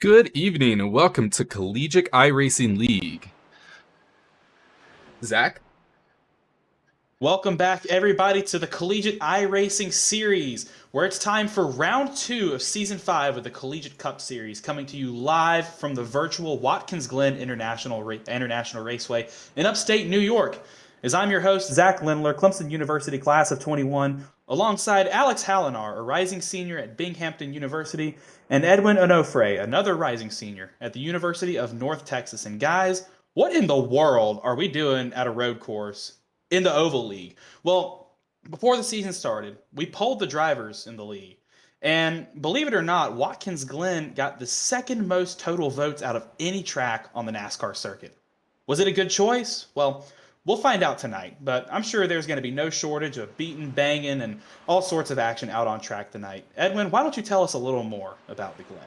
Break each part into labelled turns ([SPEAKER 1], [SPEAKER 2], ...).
[SPEAKER 1] Good evening and welcome to Collegiate iRacing League. Zach?
[SPEAKER 2] Welcome back, everybody, to the Collegiate iRacing Series, where it's time for round 2 of Season 5 of the Collegiate Cup Series, coming to you live from the virtual Watkins Glen International Raceway in upstate New York. As I'm your host, Zach Lindler, Clemson University class of 21, alongside Alex Hallinar, a rising senior at Binghamton University, and Edwin Onofre, another rising senior at the University of North Texas. And guys, what in the world are we doing at a road course in the Oval League? Well, before the season started, we polled the drivers in the league. And believe it or not, Watkins Glen got the second most total votes out of any track on the NASCAR circuit. Was it a good choice? Well, we'll find out tonight, but I'm sure there's going to be no shortage of beating, banging, and all sorts of action out on track tonight. Edwin, why don't you tell us a little more about the Glen?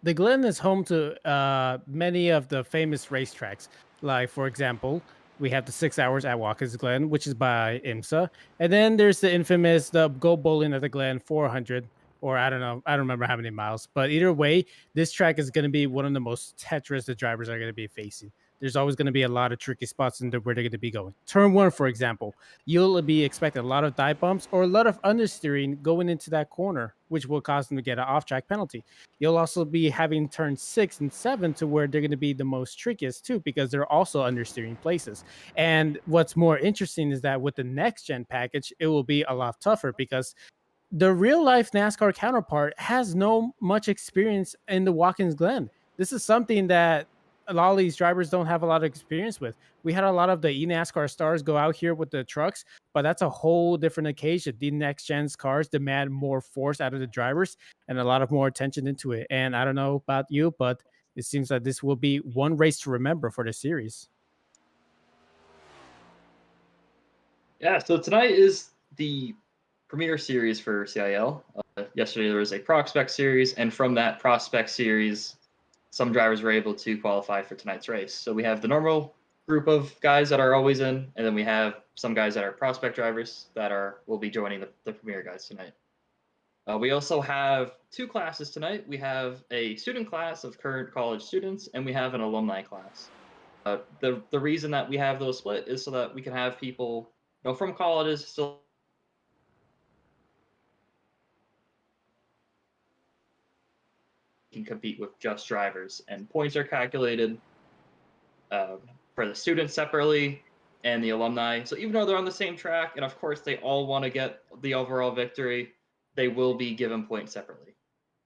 [SPEAKER 3] The Glen is home to many of the famous racetracks. Like, for example, we have the 6 hours at Watkins Glen, which is by IMSA. And then there's the infamous the Go Bowling at the Glen 400, or I don't know, I don't remember how many miles. But either way, this track is going to be one of the most Tetris the drivers are going to be facing. There's always going to be a lot of tricky spots in where they're going to be going. Turn one, for example, you'll be expecting a lot of dive bumps or a lot of understeering going into that corner, which will cause them to get an off-track penalty. You'll also be having turn 6 and 7 to where they're going to be the most trickiest too, because they're also understeering places. And what's more interesting is that with the next gen package, it will be a lot tougher because the real life NASCAR counterpart has no much experience in the Watkins Glen. This is something that a lot of these drivers don't have a lot of experience with. We had a lot of the eNASCAR stars go out here with the trucks, but that's a whole different occasion. The next gen's cars demand more force out of the drivers and a lot of more attention into it. And I don't know about you, but it seems that this will be one race to remember for the series.
[SPEAKER 4] Yeah, so tonight is the premiere series for CiL. Yesterday there was a prospect series, and from that prospect series, some drivers were able to qualify for tonight's race. So we have the normal group of guys that are always in, and then we have some guys that are prospect drivers that will be joining the premiere guys tonight. We also have two classes tonight. We have a student class of current college students, and we have an alumni class. The reason that we have those split is so that we can have people from colleges still can compete with just drivers, and points are calculated for the students separately and the alumni. So even though they're on the same track, and of course they all want to get the overall victory, they will be given points separately.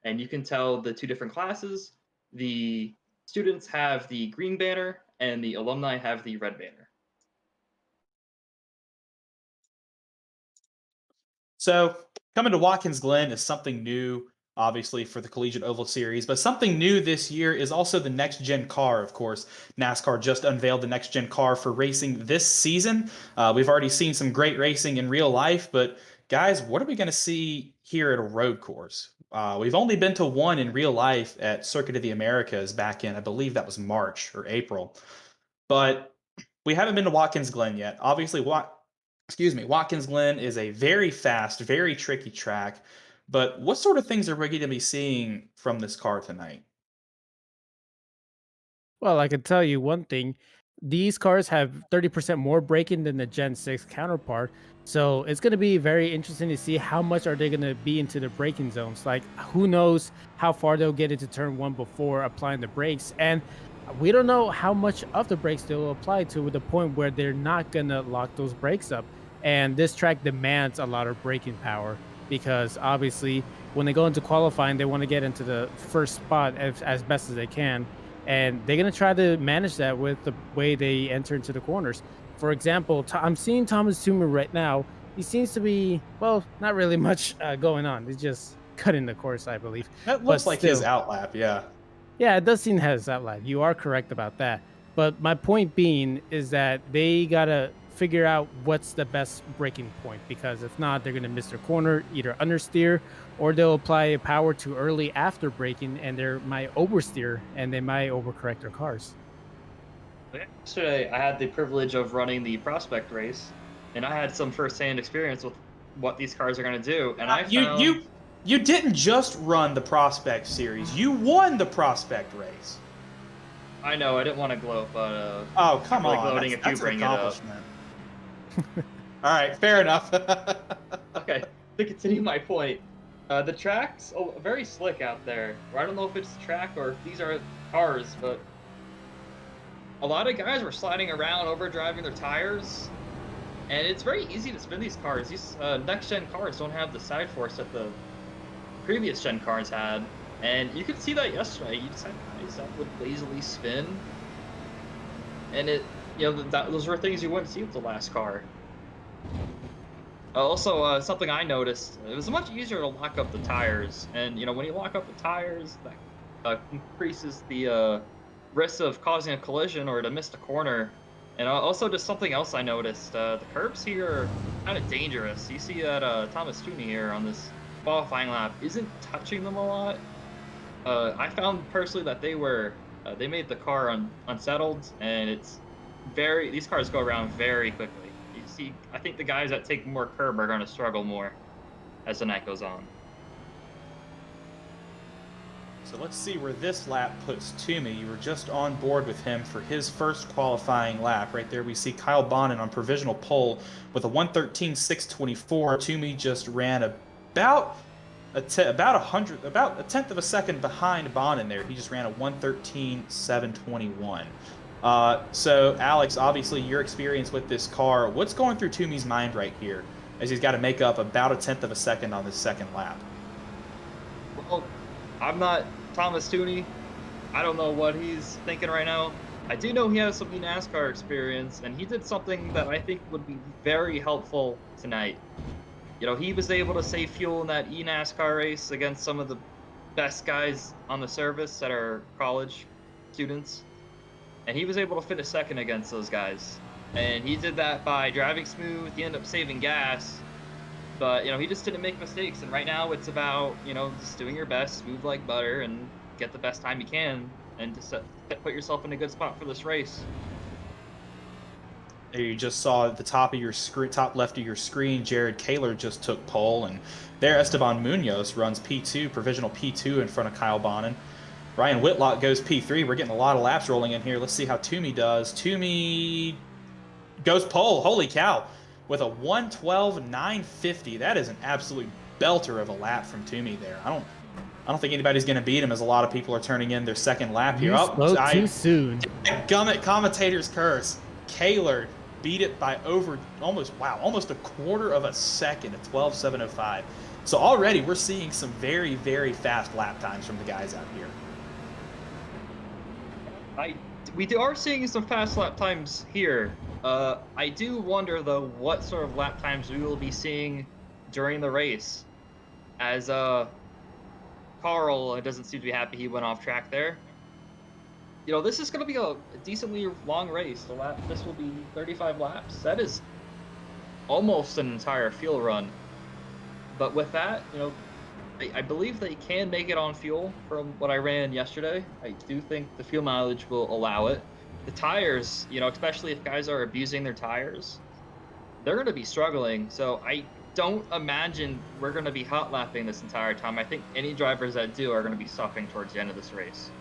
[SPEAKER 4] And you can tell the two different classes. The students have the green banner and the alumni have the red banner.
[SPEAKER 2] So, coming to Watkins Glen is something new, obviously, for the Collegiate Oval Series, but something new this year is also the next gen car, of course. NASCAR just unveiled the next gen car for racing this season. We've already seen some great racing in real life, but guys, what are we going to see here at a road course? We've only been to one in real life at Circuit of the Americas back in, I believe that was March or April. But we haven't been to Watkins Glen yet. Obviously, Watkins Glen is a very fast, very tricky track. But what sort of things are we going to be seeing from this car tonight?
[SPEAKER 3] Well, I can tell you one thing. These cars have 30% more braking than the Gen 6 counterpart. So it's going to be very interesting to see how much are they going to be into the braking zones. Like, who knows how far they'll get into turn one before applying the brakes. And we don't know how much of the brakes they'll apply to the point where they're not going to lock those brakes up. And this track demands a lot of braking power because obviously when they go into qualifying, they want to get into the first spot as best as they can, and they're going to try to manage that with the way they enter into the corners. For example, I'm seeing Thomas Toomer right now. He seems to be, well, not really much going on. He's just cutting the course, I believe.
[SPEAKER 2] That
[SPEAKER 3] But
[SPEAKER 2] looks like his
[SPEAKER 3] still,
[SPEAKER 2] outlap, yeah.
[SPEAKER 3] yeah, it does seem to have his outline. You are correct about that. But my point being is that they got to figure out what's the best braking point, because if not, they're going to miss their corner, either understeer or they'll apply power too early after braking and they might oversteer and they might overcorrect their cars.
[SPEAKER 4] Yesterday, I had the privilege of running the prospect race, and I had some firsthand experience with what these cars are going to do. And I found
[SPEAKER 2] You didn't just run the Prospect Series. You won the Prospect race.
[SPEAKER 4] I know, I didn't want to gloat, but
[SPEAKER 2] Oh, come
[SPEAKER 4] really
[SPEAKER 2] on.
[SPEAKER 4] gloating
[SPEAKER 2] That's,
[SPEAKER 4] if you
[SPEAKER 2] that's an
[SPEAKER 4] bring it up.
[SPEAKER 2] accomplishment. All right, fair enough.
[SPEAKER 4] Okay, to continue my point, the track's very slick out there. Or I don't know if it's the track or if these are cars, but a lot of guys were sliding around, overdriving their tires, and it's very easy to spin these cars. These next-gen cars don't have the side force that the previous gen cars had, and you could see that yesterday. You just had guys that would lazily spin, and those were things you wouldn't see with the last car. Also, something I noticed, it was much easier to lock up the tires, and when you lock up the tires, that increases the risk of causing a collision or to miss the corner. And also, just something else I noticed, the curbs here are kind of dangerous. You see that Thomas Tooney here on this qualifying lap isn't touching them a lot. I found personally that they made the car unsettled, and these cars go around very quickly. You see, I think the guys that take more curb are going to struggle more as the night goes on.
[SPEAKER 2] So let's see where this lap puts Toomey. You were just on board with him for his first qualifying lap. Right there we see Kyle Bonin on provisional pole with a 1:13.624. Toomey just ran about a tenth of a second behind Bonin there. He just ran a 1:13.721. So Alex, obviously your experience with this car, what's going through Toomey's mind right here as he's got to make up about a tenth of a second on this second lap?
[SPEAKER 4] Well, I'm not Thomas Tooney. I don't know what he's thinking right now. I do know he has some NASCAR experience, and he did something that I think would be very helpful tonight. He was able to save fuel in that NASCAR race against some of the best guys on the service that are college students. And he was able to finish second against those guys. And he did that by driving smooth. He ended up saving gas. But, he just didn't make mistakes. And right now it's about, just doing your best, smooth like butter, and get the best time you can, and just put yourself in a good spot for this race.
[SPEAKER 2] There you just saw at the top of your screen, top left of your screen, Jared Kaler just took pole. And there Esteban Munoz runs P2, provisional P2 in front of Kyle Bonin. Ryan Whitlock goes P3. We're getting a lot of laps rolling in here. Let's see how Toomey does. Toomey goes pole. Holy cow. With a 1:12.950. That is an absolute belter of a lap from Toomey there. I don't think anybody's going to beat him, as a lot of people are turning in their second lap here.
[SPEAKER 3] You spoke too soon.
[SPEAKER 2] Gummit commentator's curse. Kaler beat it by almost a quarter of a second at 12:705. So already we're seeing some very, very fast lap times from the guys out here.
[SPEAKER 4] We are seeing some fast lap times here. I do wonder, though, what sort of lap times we will be seeing during the race. As Carl doesn't seem to be happy he went off track there. This is going to be a decently long race. This will be 35 laps. That is almost an entire fuel run. But with that, I believe they can make it on fuel from what I ran yesterday. I do think the fuel mileage will allow it. The tires, especially if guys are abusing their tires, they're going to be struggling. So I don't imagine we're going to be hot lapping this entire time. I think any drivers that do are going to be suffering towards the end of this race.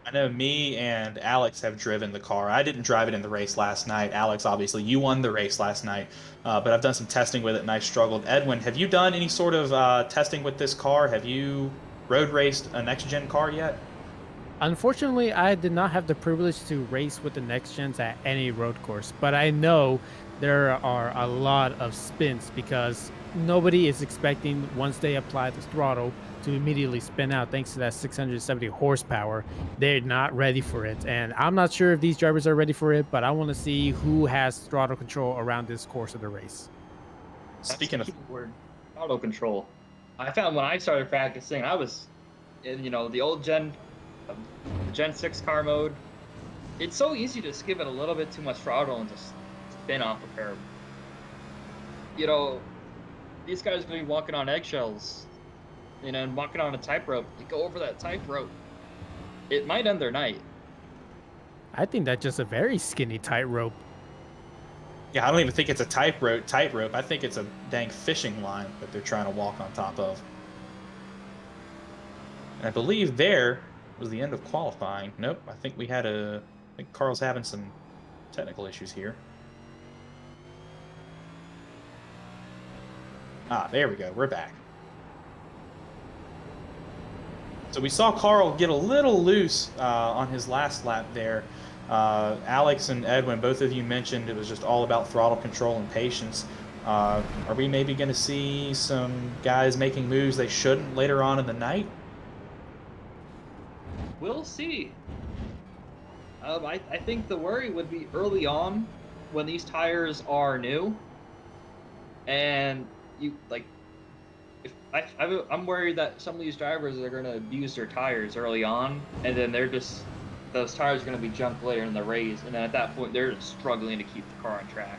[SPEAKER 2] I know me and Alex have driven the car. I didn't drive it in the race last night. Alex, obviously, you won the race last night, but I've done some testing with it and I struggled. Edwin, have you done any sort of testing with this car? Have you road raced a next-gen car yet?
[SPEAKER 3] Unfortunately, I did not have the privilege to race with the next gens at any road course, but I know there are a lot of spins because nobody is expecting, once they apply the throttle, to immediately spin out thanks to that 670 horsepower. They're not ready for it, and I'm not sure if these drivers are ready for it, but I want to see who has throttle control around this course of the race.
[SPEAKER 2] Speaking of
[SPEAKER 4] word, throttle control, I found when I started practicing, I was in the old Gen 6 car mode. It's so easy to just give it a little bit too much throttle and just spin off a curb. These guys are going to be walking on eggshells, and walking on a tightrope. They go over that tightrope, it might end their night.
[SPEAKER 3] I think that's just a very skinny tightrope.
[SPEAKER 2] Yeah, I don't even think it's a tightrope. I think it's a dang fishing line that they're trying to walk on top of. And I believe there was the end of qualifying. Nope, I think I think Carl's having some technical issues here. Ah, there we go. We're back. So we saw Carl get a little loose on his last lap there. Alex and Edwin, both of you mentioned it was just all about throttle control and patience. Are we maybe going to see some guys making moves they shouldn't later on in the night?
[SPEAKER 4] We'll see. I think the worry would be early on when these tires are new, and you like. I'm worried that some of these drivers are going to abuse their tires early on, and then those tires are going to be junked later in the race, and then at that point they're just struggling to keep the car on track.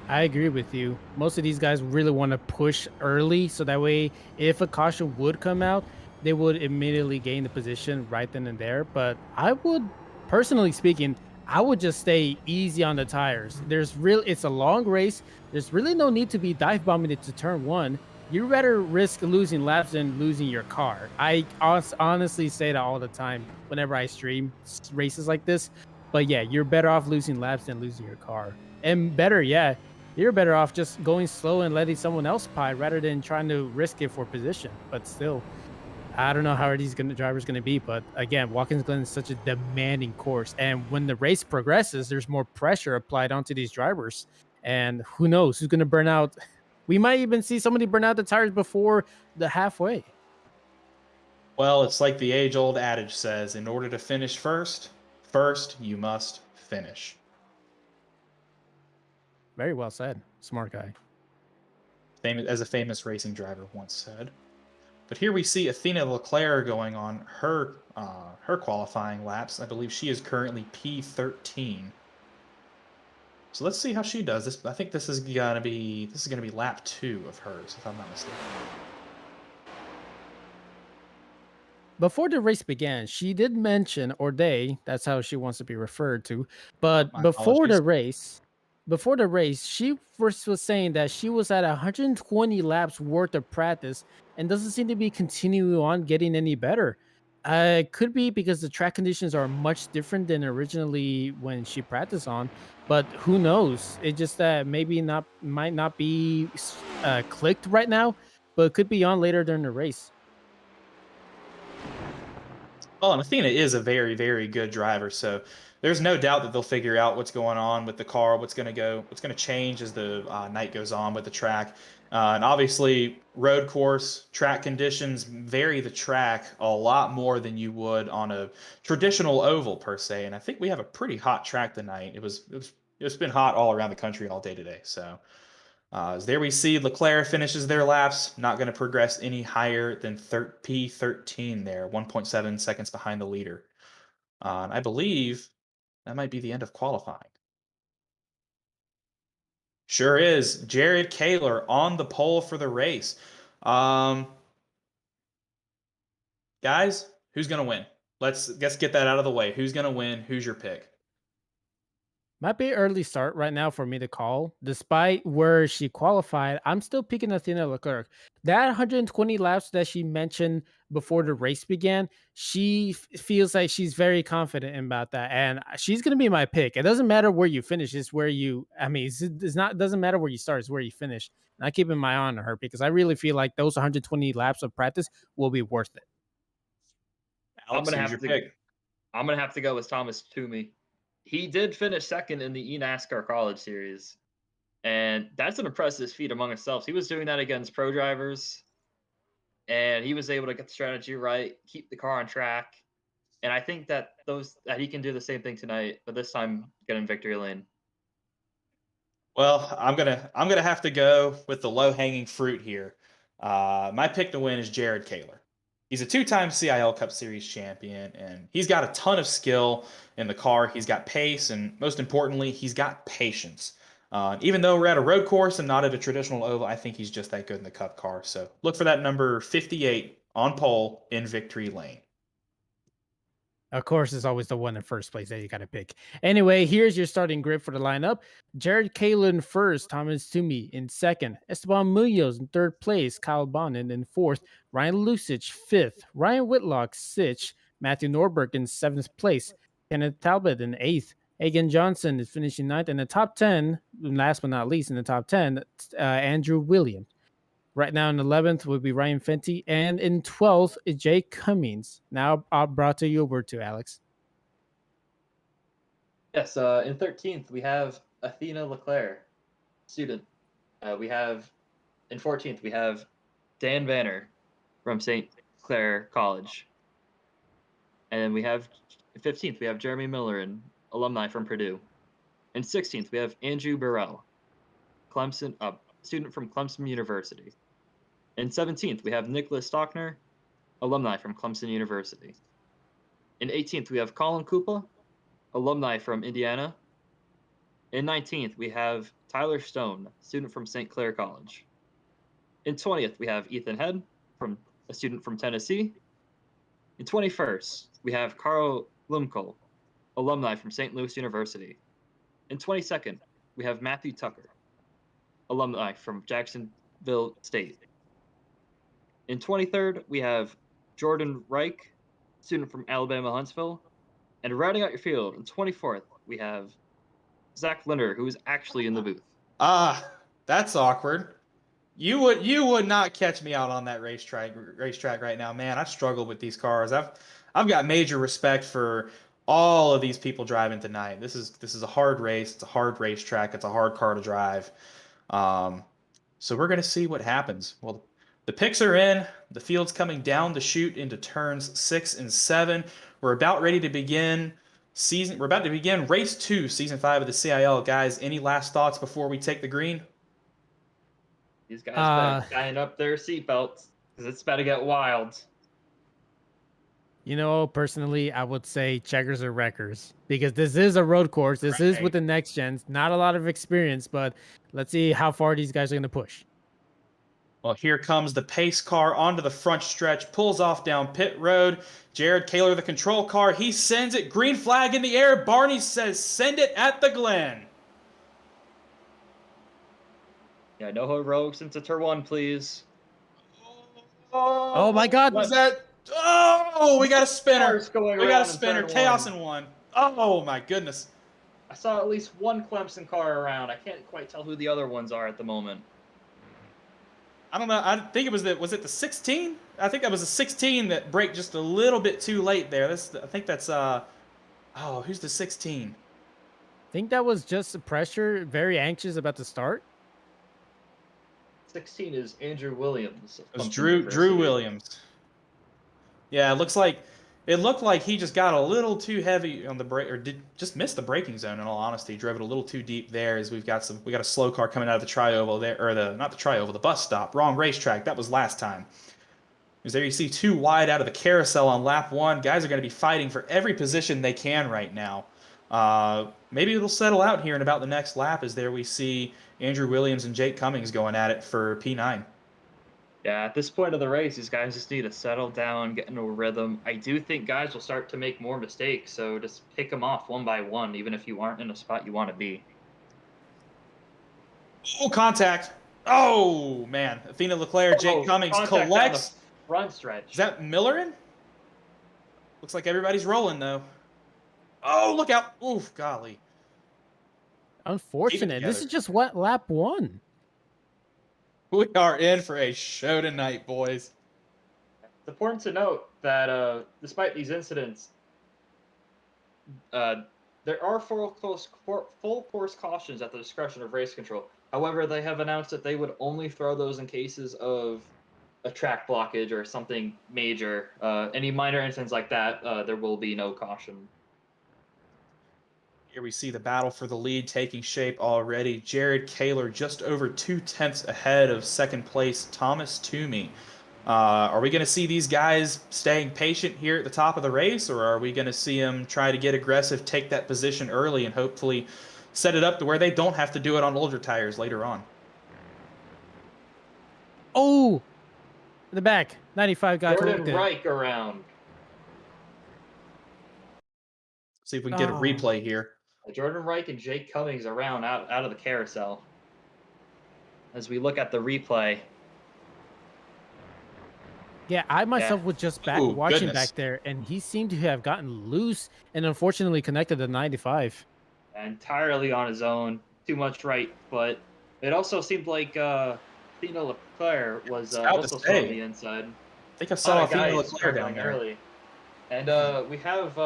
[SPEAKER 3] I agree with you. Most of these guys really want to push early, so that way, if a caution would come out, they would immediately gain the position right then and there. But I would, personally speaking, I would just stay easy on the tires. It's a long race. There's really no need to be dive bombing it to turn one. You rather risk losing laps than losing your car. I honestly say that all the time whenever I stream races like this. But yeah, you're better off losing laps than losing your car. And better, yeah, you're better off just going slow and letting someone else pie rather than trying to risk it for position. But still, I don't know how these drivers going to be. But again, Watkins Glen is such a demanding course, and when the race progresses, there's more pressure applied onto these drivers. And who knows who's going to burn out? We might even see somebody burn out the tires before the halfway.
[SPEAKER 2] Well, it's like the age-old adage says, in order to finish first you must finish.
[SPEAKER 3] Very well said. Smart guy.
[SPEAKER 2] As a famous racing driver once said. But here we see Athena Leclerc going on her qualifying laps. I believe she is currently P13. So let's see how she does this. I think this is gonna be lap 2 of hers, if I'm not mistaken.
[SPEAKER 3] Before the race began, she did mention, or that's how she wants to be referred to. But
[SPEAKER 2] My apologies.
[SPEAKER 3] before the race, she first was saying that she was at 120 laps worth of practice and doesn't seem to be continuing on getting any better. It could be because the track conditions are much different than originally when she practiced on, but who knows? It just might not be clicked right now, but it could be on later during the race.
[SPEAKER 2] Well, and Athena is a very, very good driver, so there's no doubt that they'll figure out what's going on with the car, what's going to change as the night goes on with the track. And obviously, road course, track conditions vary the track a lot more than you would on a traditional oval per se. And I think we have a pretty hot track tonight. It's been hot all around the country all day today. So there we see Leclerc finishes their laps, not going to progress any higher than P13 there, 1.7 seconds behind the leader. And I believe that might be the end of qualifying. Sure is. Jared Kaler on the pole for the race. Um, Guys, who's going to win? Let's get that out of the way. Who's going to win? Who's your pick?
[SPEAKER 3] Might be early start right now for me to call. Despite where she qualified, I'm still picking Athena Leclerc. That 120 laps that she mentioned before the race began, she feels like she's very confident about that, and she's going to be my pick. It doesn't matter where you finish; it's where you. I mean, it's not doesn't matter where you start; it's where you finish. And I keep my eye on her because I really feel like those 120 laps of practice will be worth it.
[SPEAKER 2] Alex, who's your pick?
[SPEAKER 4] I'm gonna have to go with Thomas Toomey. He did finish second in the eNASCAR College Series, and that's an impressive feat among itself. He was doing that against pro drivers, and he was able to get the strategy right, keep the car on track. And I think that he can do the same thing tonight, but this time get in victory lane.
[SPEAKER 2] Well, I'm gonna have to go with the low hanging fruit here. My pick to win is Jared Kaler. He's a two-time CIL Cup Series champion, and he's got a ton of skill in the car. He's got pace, and most importantly, he's got patience. Even though we're at a road course and not at a traditional oval, I think he's just that good in the Cup car. So look for that number 58 on pole in victory lane.
[SPEAKER 3] Of course, it's always the one in first place that you got to pick. Anyway, here's your starting grid for the lineup. Jared Kayla in first, Thomas Toomey in second, Esteban Munoz in third place, Kyle Bonin in fourth, Ryan Lusich fifth, Ryan Whitlock sixth, Matthew Norberg in seventh place, Kenneth Talbot in eighth, Hagen Johnson is finishing ninth in the top 10. Last but not least, in the top 10, Andrew Williams. Right now in 11th would be Ryan Fenty, and in 12th is Jake Cummings. Now brought to you over to Alex.
[SPEAKER 4] Yes, in 13th, we have Athena Leclerc, student. We have, in 14th, we have Dan Vanner from St. Clair College. And we have, in 15th, we have Jeremy Miller, an alumni from Purdue. In 16th, we have Andrew Burrell, Clemson, student from Clemson University. In 17th, we have Nicholas Stockner, alumni from Clemson University. In 18th, we have Colin Koopa, alumni from Indiana. In 19th, we have Tyler Stone, student from St. Clair College. In 20th, we have Ethan Head, a student from Tennessee. In 21st, we have Carl Lumkohl, alumni from St. Louis University. In 22nd, we have Matthew Tucker, alumni from Jacksonville State. In 23rd, we have Jordan Reich, student from Alabama Huntsville. And rounding out your field, in 24th, we have Zach Linder, who is actually in the booth.
[SPEAKER 2] That's awkward. You would not catch me out on that racetrack right now, man. I struggle with these cars. I've got major respect for all of these people driving tonight. This is a hard race. It's a hard racetrack. It's a hard car to drive. So we're gonna see what happens. Well, the picks are in. The field's coming down the chute into turns 6 and 7. We're about ready to begin We're about to begin race 2, season 5 of the CiL. Guys, any last thoughts before we take the green?
[SPEAKER 4] These guys better tighten up their seatbelts because it's about to get wild.
[SPEAKER 3] You know, personally, I would say checkers or wreckers because this is a road course. This is with the next gens. Not a lot of experience, but let's see how far these guys are going to push.
[SPEAKER 2] Well, here comes the pace car onto the front stretch, pulls off down pit road. Jared Kaler, the control car, he sends it. Green flag in the air. Barney says, send it at the Glen.
[SPEAKER 4] Yeah, no heroics into turn 1, please.
[SPEAKER 3] Oh my God.
[SPEAKER 2] Was that? Oh, we got a spinner. We got a spinner. Chaos in 1. Oh my goodness.
[SPEAKER 4] I saw at least one Clemson car around. I can't quite tell who the other ones are at the moment.
[SPEAKER 2] I don't know. I think it was was it the 16? I think that was the 16 that braked just a little bit too late there. I think that's who's the 16?
[SPEAKER 3] I think that was just the pressure, very anxious about to start.
[SPEAKER 4] 16 is Andrew Williams.
[SPEAKER 2] It was Drew Williams. Yeah, it looked like he just got a little too heavy on the brake, or just missed the braking zone. In all honesty, drove it a little too deep there. As we got a slow car coming out of the trioval there, or the bus stop. Wrong racetrack. That was last time. Because there you see 2 wide out of the carousel on lap 1. Guys are going to be fighting for every position they can right now. Maybe it'll settle out here in about the next lap, as there we see Andrew Williams and Jake Cummings going at it for P9.
[SPEAKER 4] Yeah, at this point of the race, these guys just need to settle down, get into a rhythm. I do think guys will start to make more mistakes, so just pick them off one by one, even if you aren't in a spot you want to be.
[SPEAKER 2] Oh, contact. Oh, man. Athena Leclerc, Jake Cummings collects.
[SPEAKER 4] Front stretch.
[SPEAKER 2] Is that Millerin? Looks like everybody's rolling, though. Oh, look out. Oof, golly.
[SPEAKER 3] Unfortunate. This is just lap 1.
[SPEAKER 2] We are in for a show tonight, boys.
[SPEAKER 4] It's important to note that despite these incidents, there are full course cautions at the discretion of race control. However, they have announced that they would only throw those in cases of a track blockage or something major. Any minor incidents like that, there will be no caution.
[SPEAKER 2] Here we see the battle for the lead taking shape already. Jared Kaler just over 2/10 ahead of second place Thomas Toomey. Are we going to see these guys staying patient here at the top of the race, or are we going to see them try to get aggressive, take that position early, and hopefully set it up to where they don't have to do it on older tires later on?
[SPEAKER 3] Oh, in the back, 95 got
[SPEAKER 4] Jordan Reich around.
[SPEAKER 2] See if we can get a replay here.
[SPEAKER 4] Jordan Reich and Jake Cummings around out of the carousel. As we look at the replay.
[SPEAKER 3] Yeah, I myself was just
[SPEAKER 2] Ooh,
[SPEAKER 3] watching
[SPEAKER 2] goodness.
[SPEAKER 3] back there, and he seemed to have gotten loose and unfortunately connected to 95.
[SPEAKER 4] Entirely on his own. Too much right, but it also seemed like Thina Leclerc was also still on the inside.
[SPEAKER 2] I think I saw Thina Leclerc down
[SPEAKER 4] struggling
[SPEAKER 2] there.
[SPEAKER 4] early. And we have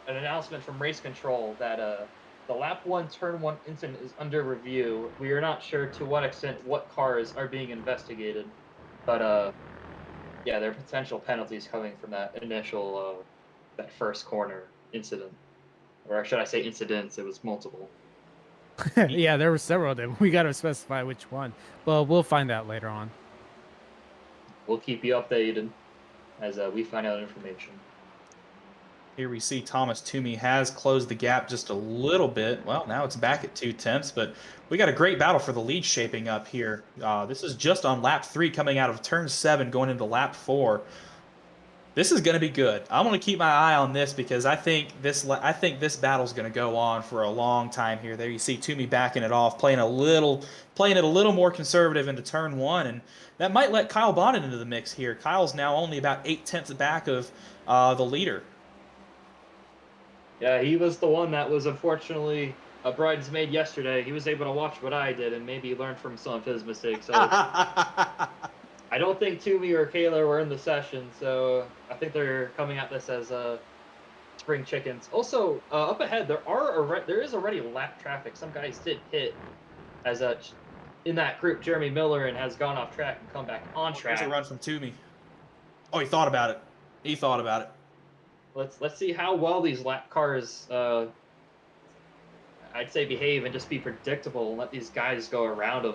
[SPEAKER 4] an announcement from Race Control that the lap 1 turn 1 incident is under review. We are not sure to what extent what cars are being investigated, but yeah, there are potential penalties coming from that initial that first corner incident, or should I say incidents? It was multiple.
[SPEAKER 3] Yeah, there were several of them. We got to specify which one, but we'll find out later on.
[SPEAKER 4] We'll keep you updated as we find out information.
[SPEAKER 2] Here we see Thomas Toomey has closed the gap just a little bit. Well, now it's back at 2/10, but we got a great battle for the lead shaping up here. This is just on lap 3 coming out of turn 7 going into lap 4. This is going to be good. I'm going to keep my eye on this because I think this battle's going to go on for a long time here. There you see Toomey backing it off, playing it a little more conservative into turn 1, and that might let Kyle Bonnet into the mix here. Kyle's now only about 8/10 back of the leader.
[SPEAKER 4] Yeah, he was the one that was unfortunately a bridesmaid yesterday. He was able to watch what I did and maybe learn from some of his mistakes. So I don't think Toomey or Kayla were in the session, so I think they're coming at this as spring chickens. Also, up ahead, there is already lap traffic. Some guys did hit as in that group, Jeremy Miller, and has gone off track and come back on track.
[SPEAKER 2] There's a run from Toomey. Oh, he thought about it. He thought about it.
[SPEAKER 4] Let's see how well these lap cars, I'd say, behave and just be predictable and let these guys go around them.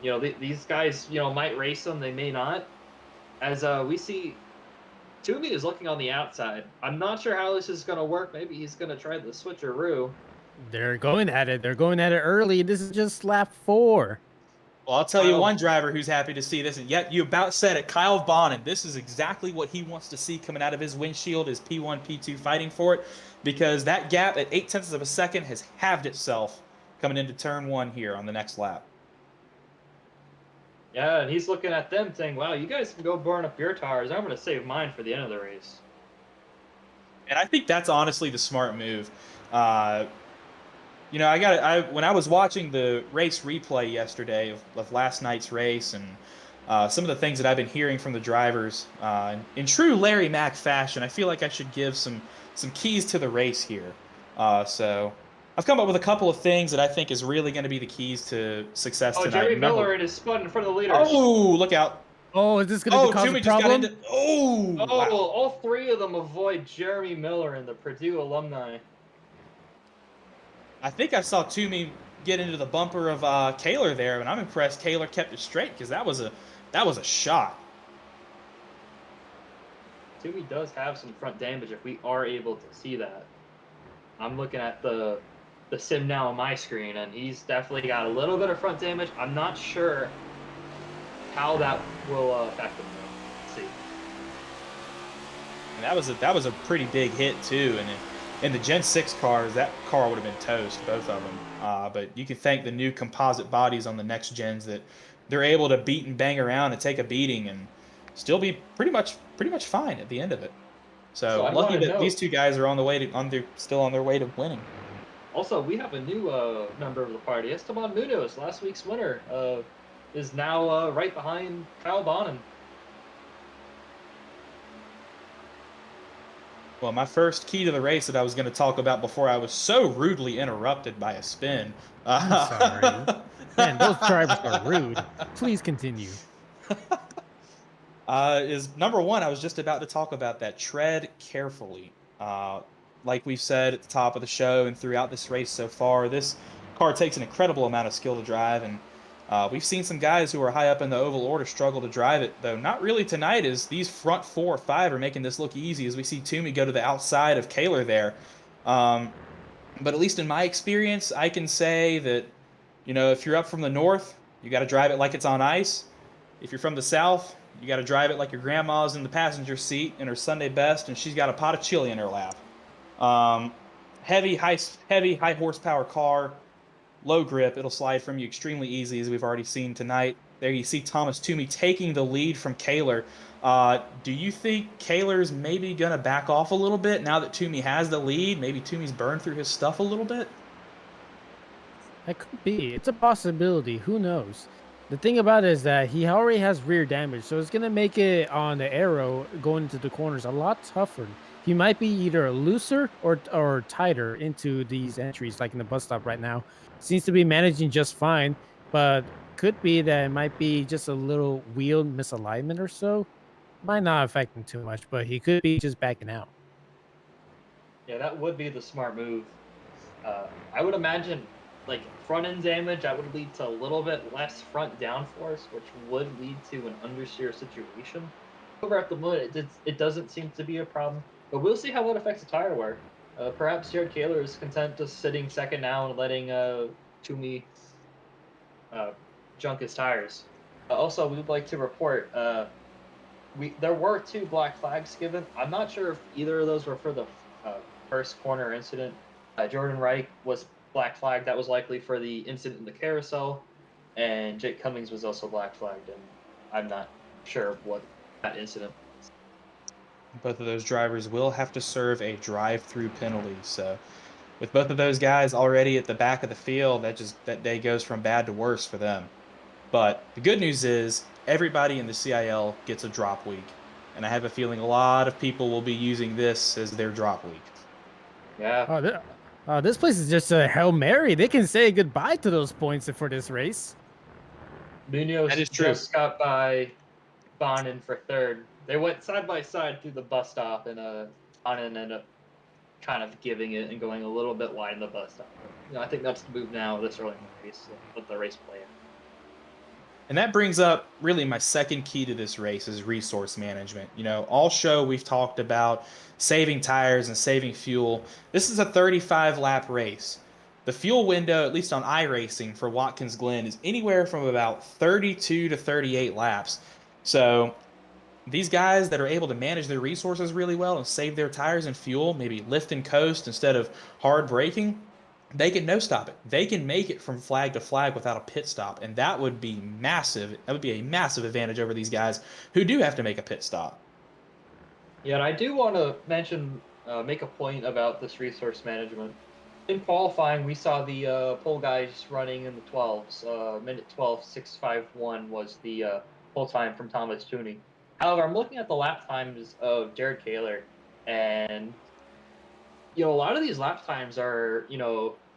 [SPEAKER 4] You know, these guys, might race them, they may not. As we see, Toomey is looking on the outside. I'm not sure how this is going to work. Maybe he's going to try the switcheroo.
[SPEAKER 3] They're going at it. They're going at it early. This is just lap 4.
[SPEAKER 2] Well, I'll tell you one driver who's happy to see this, and yet you about said it, Kyle Bonnet. This is exactly what he wants to see coming out of his windshield, his P1, P2 fighting for it, because that gap at 0.8 of a second has halved itself coming into turn 1 here on the next lap.
[SPEAKER 4] Yeah, and he's looking at them saying, wow, you guys can go burn up your tires. I'm going to save mine for the end of the race.
[SPEAKER 2] And I think that's honestly the smart move. When I was watching the race replay yesterday of last night's race and some of the things that I've been hearing from the drivers, in true Larry Mack fashion, I feel like I should give some keys to the race here. So I've come up with a couple of things that I think is really going to be the keys to success tonight.
[SPEAKER 4] Jerry Miller and his spun in front of the leaders.
[SPEAKER 2] Oh, look out.
[SPEAKER 3] Oh, is this going to cause a problem?
[SPEAKER 2] Wow.
[SPEAKER 4] All 3 of them avoid Jeremy Miller and the Purdue alumni.
[SPEAKER 2] I think I saw Toomey get into the bumper of Kaler there, and I'm impressed Kaler kept it straight because that was a shot.
[SPEAKER 4] Toomey does have some front damage if we are able to see that. I'm looking at the sim now on my screen, and he's definitely got a little bit of front damage. I'm not sure how that will affect him, though. Let's see.
[SPEAKER 2] And that was a pretty big hit too, and in the Gen 6 cars, that car would have been toast, both of them. But you can thank the new composite bodies on the next gens that they're able to beat and bang around and take a beating and still be pretty much fine at the end of it. So lucky that these 2 guys are still on their way to winning.
[SPEAKER 4] Also, we have a new member of the party. Esteban Munoz, last week's winner, is now right behind Kyle Bonham.
[SPEAKER 2] Well, my first key to the race that I was going to talk about before I was so rudely interrupted by a spin.
[SPEAKER 3] I'm sorry. Man, those drivers are rude. Please continue.
[SPEAKER 2] Is number 1, I was just about to talk about that. Tread carefully. Like we've said at the top of the show and throughout this race so far, this car takes an incredible amount of skill to drive, and we've seen some guys who are high up in the oval order struggle to drive it, though not really tonight, as these front 4 or 5 are making this look easy, as we see Toomey go to the outside of Kaler there. But at least in my experience, I can say that, if you're up from the north, you got to drive it like it's on ice. If you're from the south, you got to drive it like your grandma's in the passenger seat in her Sunday best, and she's got a pot of chili in her lap. Heavy, high horsepower car, low grip. It'll slide from you extremely easy, as we've already seen tonight. There you see Thomas Toomey taking the lead from Kaler. Do you think Kaler's maybe going to back off a little bit now that Toomey has the lead? Maybe Toomey's burned through his stuff a little bit?
[SPEAKER 3] That could be. It's a possibility. Who knows? The thing about it is that he already has rear damage, so it's gonna make it on the arrow going into the corners a lot tougher. He might be either looser or tighter into these entries, like in the bus stop right now. Seems to be managing just fine, but could be that it might be just a little wheel misalignment or so. Might not affect him too much, but he could be just backing out.
[SPEAKER 4] Yeah, that would be the smart move. I would imagine, like, front end damage, that would lead to a little bit less front downforce, which would lead to an understeer situation. Over at the moment, it doesn't seem to be a problem, but we'll see how that affects the tire wear. Perhaps Jared Kaler is content just sitting second now and letting Toomey junk his tires. Also, we would like to report there were 2 black flags given. I'm not sure if either of those were for the first corner incident. Jordan Reich was black flagged. That was likely for the incident in the carousel, and Jake Cummings was also black flagged, and I'm not sure what that incident was.
[SPEAKER 2] Both of those drivers will have to serve a drive-through penalty. So with both of those guys already at the back of the field, that day goes from bad to worse for them. But the good news is everybody in the CIL gets a drop week. And I have a feeling a lot of people will be using this as their drop week.
[SPEAKER 4] Yeah.
[SPEAKER 3] This place is just a Hail Mary. They can say goodbye to those points for this race.
[SPEAKER 4] Munoz
[SPEAKER 2] That is true.
[SPEAKER 4] just got by Bonin for third. They went side by side through the bus stop, and Bonin ended up kind of giving it and going a little bit wide in the bus stop. I think that's the move now this early in the race. Let the race play out.
[SPEAKER 2] And that brings up really my second key to this race is resource management. All show we've talked about saving tires and saving fuel. This is a 35 lap race. The fuel window, at least on iRacing for Watkins Glen, is anywhere from about 32 to 38 laps. So these guys that are able to manage their resources really well and save their tires and fuel, maybe lift and coast instead of hard braking, they can no stop it. They can make it from flag to flag without a pit stop, and that would be massive. That would be a massive advantage over these guys who do have to make a pit stop.
[SPEAKER 4] Yeah, and I do want to make a point about this resource management. In qualifying, we saw the pole guys running in the 12s. Minute 12:651 was the pole time from Thomas Tooney. However, I'm looking at the lap times of Jared Kaler, and a lot of these lap times are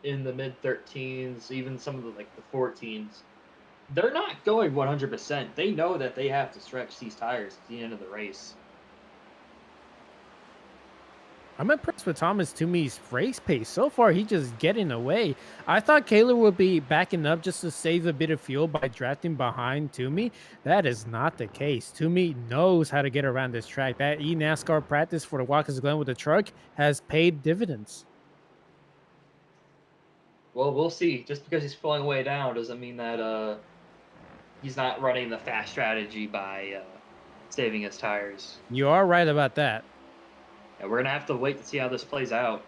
[SPEAKER 4] in the mid 13s, even some of the 14s. They're not going 100%. They know that they have to stretch these tires at the end of the race.
[SPEAKER 3] I'm impressed with Thomas Toomey's race pace. So far, he's just getting away. I thought Kaler would be backing up just to save a bit of fuel by drafting behind Toomey. That is not the case. Toomey knows how to get around this track. That eNASCAR practice for the Watkins Glen with the truck has paid dividends.
[SPEAKER 4] Well, we'll see. Just because he's pulling way down doesn't mean that he's not running the fast strategy by saving his tires.
[SPEAKER 3] You are right about that.
[SPEAKER 4] Yeah, we're gonna have to wait to see how this plays out.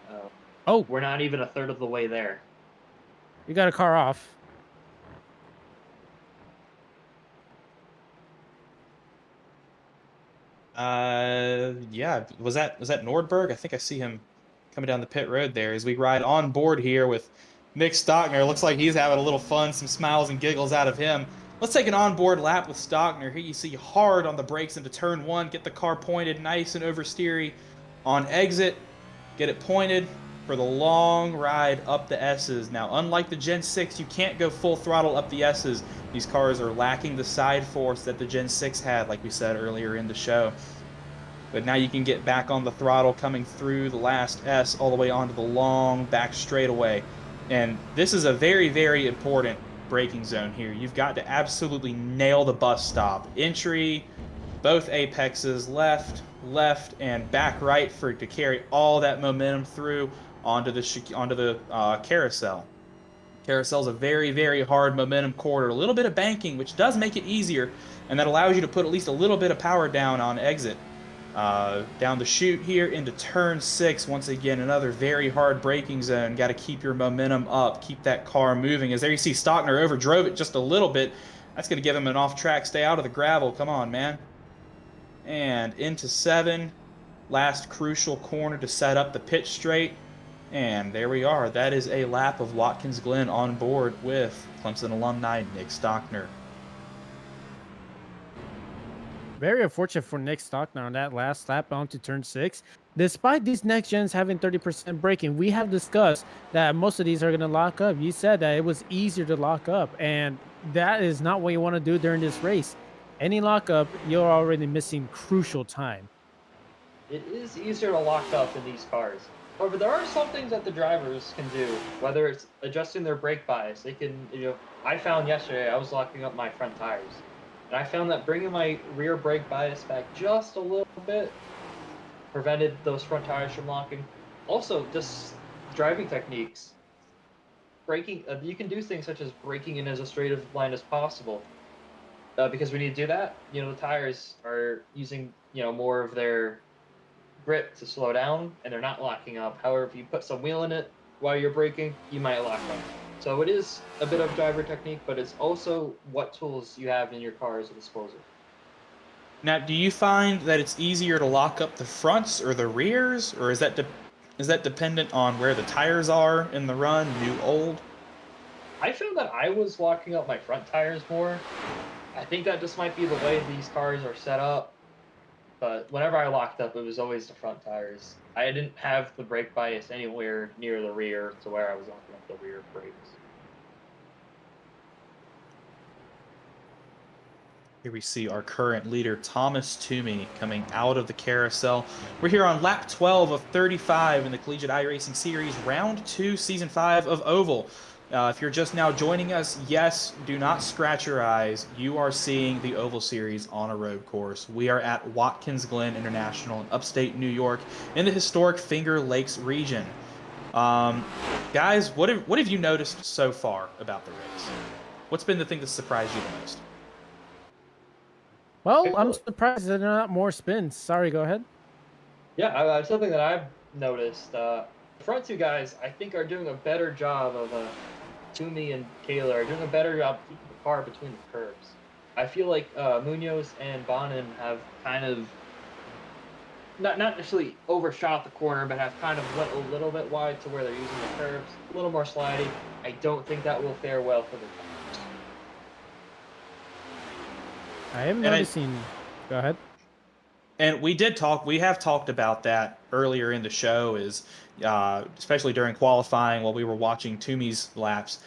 [SPEAKER 4] We're not even a third of the way there.
[SPEAKER 3] You got a car off.
[SPEAKER 2] Yeah. Was that Nordberg? I think I see him coming down the pit road there as we ride on board here with Nick Stockner. Looks like he's having a little fun, some smiles and giggles out of him. Let's take an onboard lap with Stockner. Here you see hard on the brakes into turn 1. Get the car pointed nice and oversteery. On exit, get it pointed for the long ride up the S's. Now, unlike the Gen 6, you can't go full throttle up the S's. These cars are lacking the side force that the Gen 6 had, like we said earlier in the show. But now you can get back on the throttle coming through the last S all the way onto the long back straightaway. And this is a very, very important braking zone here. You've got to absolutely nail the bus stop. Entry, both apexes, left, and back right to carry all that momentum through onto the carousel. Carousel is a very, very hard momentum quarter. A little bit of banking, which does make it easier, and that allows you to put at least a little bit of power down on exit. Down the chute here into turn 6. Once again, another very hard braking zone. Got to keep your momentum up, keep that car moving. As there you see Stockner overdrove it just a little bit. That's going to give him an off track. Stay out of the gravel. Come on, man. And into 7. Last crucial corner to set up the pitch straight. And there we are. That is a lap of Watkins Glen on board with Clemson alumni Nick Stockner.
[SPEAKER 3] Very unfortunate for Nick Stockner on that last lap onto turn 6. Despite these next gens having 30% braking, we have discussed that most of these are going to lock up. You said that it was easier to lock up, and that is not what you want to do during this race. Any lockup, you're already missing crucial time.
[SPEAKER 4] It is easier to lock up in these cars. However, there are some things that the drivers can do, whether it's adjusting their brake bias. They can, I found yesterday I was locking up my front tires. And I found that bringing my rear brake bias back just a little bit prevented those front tires from locking. Also, just driving techniques. Braking, you can do things such as braking in as a straight of line as possible. Because when you do that, the tires are using, more of their grip to slow down, and they're not locking up. However, if you put some wheel in it while you're braking, you might lock up. So it is a bit of driver technique, but it's also what tools you have in your car as a disposal.
[SPEAKER 2] Now, do you find that it's easier to lock up the fronts or the rears, or is that dependent on where the tires are in the run, new, old?
[SPEAKER 4] I found that I was locking up my front tires more. I think that just might be the way these cars are set up. But whenever I locked up, it was always the front tires. I didn't have the brake bias anywhere near the rear to where I was locking up the rear brakes.
[SPEAKER 2] Here we see our current leader, Thomas Toomey, coming out of the carousel. We're here on lap 12 of 35 in the Collegiate iRacing Series, round 2, season 5 of Oval. If you're just now joining us, yes, do not scratch your eyes. You are seeing the Oval Series on a road course. We are at Watkins Glen International in upstate New York in the historic Finger Lakes region. Guys, what have you noticed so far about the race? What's been the thing that surprised you the most?
[SPEAKER 3] Well, I'm surprised there are not more spins. Sorry, go ahead.
[SPEAKER 4] Yeah, something that I've noticed. The front two guys, I think, are doing a better job of Toomey and Taylor are doing a better job keeping the car between the curbs. I feel like Munoz and Bonin have kind of not necessarily overshot the corner, but have kind of went a little bit wide to where they're using the curbs, a little more slidey. I don't think that will fare well for the tires.
[SPEAKER 3] I am noticing. Go ahead.
[SPEAKER 2] And we have talked about that earlier in the show, is especially during qualifying while we were watching Toomey's laps.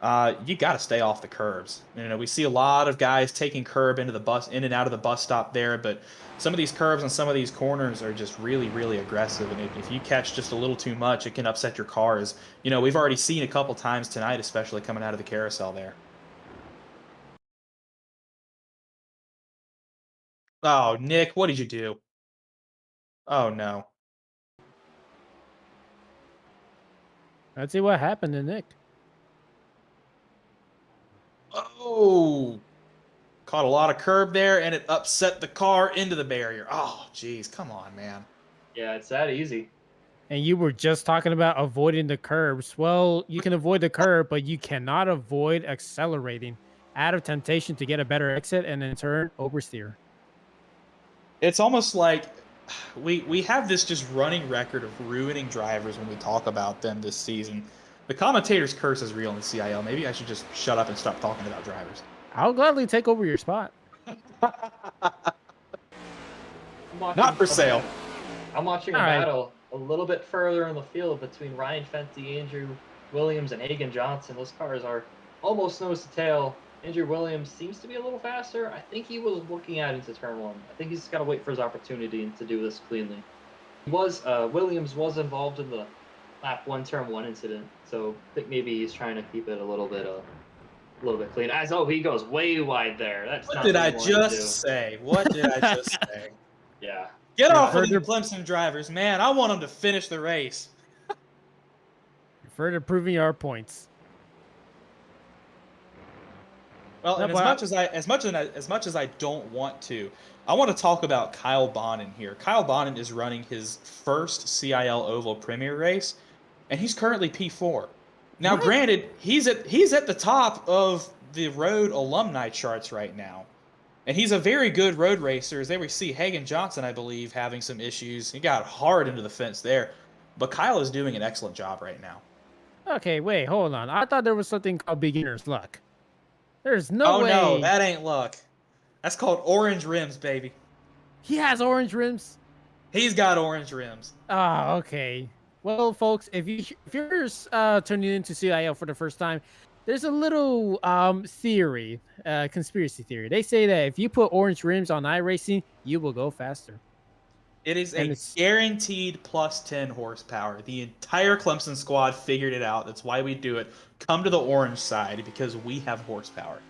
[SPEAKER 2] You got to stay off the curbs. We see a lot of guys taking curb into the bus, in and out of the bus stop there, but some of these curbs and some of these corners are just really, really aggressive. And if you catch just a little too much, it can upset your cars. We've already seen a couple times tonight, especially coming out of the carousel there. Oh, Nick, what did you do? Oh, no.
[SPEAKER 3] Let's see what happened to Nick.
[SPEAKER 2] Oh! Caught a lot of curb there, and it upset the car into the barrier. Oh, jeez. Come on, man.
[SPEAKER 4] Yeah, it's that easy.
[SPEAKER 3] And you were just talking about avoiding the curbs. Well, you can avoid the curb, but you cannot avoid accelerating out of temptation to get a better exit and in turn oversteer.
[SPEAKER 2] It's almost like we have this just running record of ruining drivers when we talk about them this season. The commentator's curse is real in the CiL. Maybe I should just shut up and stop talking about drivers.
[SPEAKER 3] I'll gladly take over your spot.
[SPEAKER 2] Not for sale.
[SPEAKER 4] I'm watching a battle a little bit further in the field between Ryan Fenty, Andrew Williams, and Hagan Johnson. Those cars are almost nose to tail. Andrew Williams seems to be a little faster. I think he was looking at into turn 1. I think he's got to wait for his opportunity to do this cleanly. Williams was involved in the lap 1 turn 1 incident, so I think maybe he's trying to keep it a little bit clean. He goes way wide there. That's
[SPEAKER 2] what
[SPEAKER 4] not
[SPEAKER 2] did
[SPEAKER 4] what
[SPEAKER 2] I
[SPEAKER 4] he wanted to do.
[SPEAKER 2] just say? What did I just say?
[SPEAKER 4] Yeah.
[SPEAKER 2] Get off of the Clemson drivers, man. I want them to finish the race.
[SPEAKER 3] Further proving our points.
[SPEAKER 2] Well,
[SPEAKER 3] No,
[SPEAKER 2] and
[SPEAKER 3] but
[SPEAKER 2] as much as I don't want to, I want to talk about Kyle Bonin here. Kyle Bonin is running his first CIL Oval Premier race, and he's currently P4. Now,
[SPEAKER 3] what?
[SPEAKER 2] granted, he's at the top of the road alumni charts right now, and he's a very good road racer. As they see Hagen Johnson, I believe, having some issues. He got hard into the fence there, but Kyle is doing an excellent job right now.
[SPEAKER 3] Okay, wait, hold on. I thought there was something called beginner's luck. There's no
[SPEAKER 2] Oh no,
[SPEAKER 3] way
[SPEAKER 2] that ain't luck. That's called orange rims, baby.
[SPEAKER 3] he has orange rims.
[SPEAKER 2] He's got orange rims.
[SPEAKER 3] Ah, okay. Well, folks, if you're tuning into CIL for the first time, there's a little theory, conspiracy theory. They say that if you put orange rims on iRacing, you will go faster.
[SPEAKER 2] It is
[SPEAKER 3] And
[SPEAKER 2] a
[SPEAKER 3] it's
[SPEAKER 2] guaranteed plus 10 horsepower. The entire Clemson squad figured it out. That's why we do it. Come to the orange side because we have horsepower.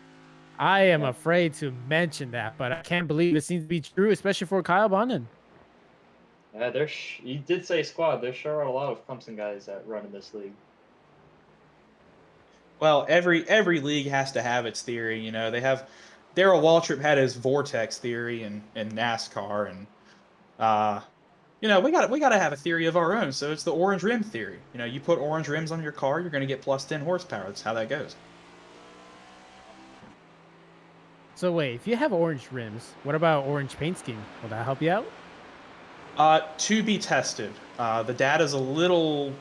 [SPEAKER 3] I am afraid to mention that, but I can't believe it seems to be true, especially for Kyle Bonin.
[SPEAKER 4] Yeah, you did say squad. There sure are a lot of Clemson guys that run in this league.
[SPEAKER 2] Well, every league has to have its theory. You know, they have Darrell Waltrip had his vortex theory in NASCAR, and we got to have a theory of our own. So it's the orange rim theory. You know, you put orange rims on your car, you're going to get plus 10 horsepower. That's how that goes.
[SPEAKER 3] So wait, if you have orange rims, what about orange paint scheme? Will that help you out?
[SPEAKER 2] To be tested. The data's a little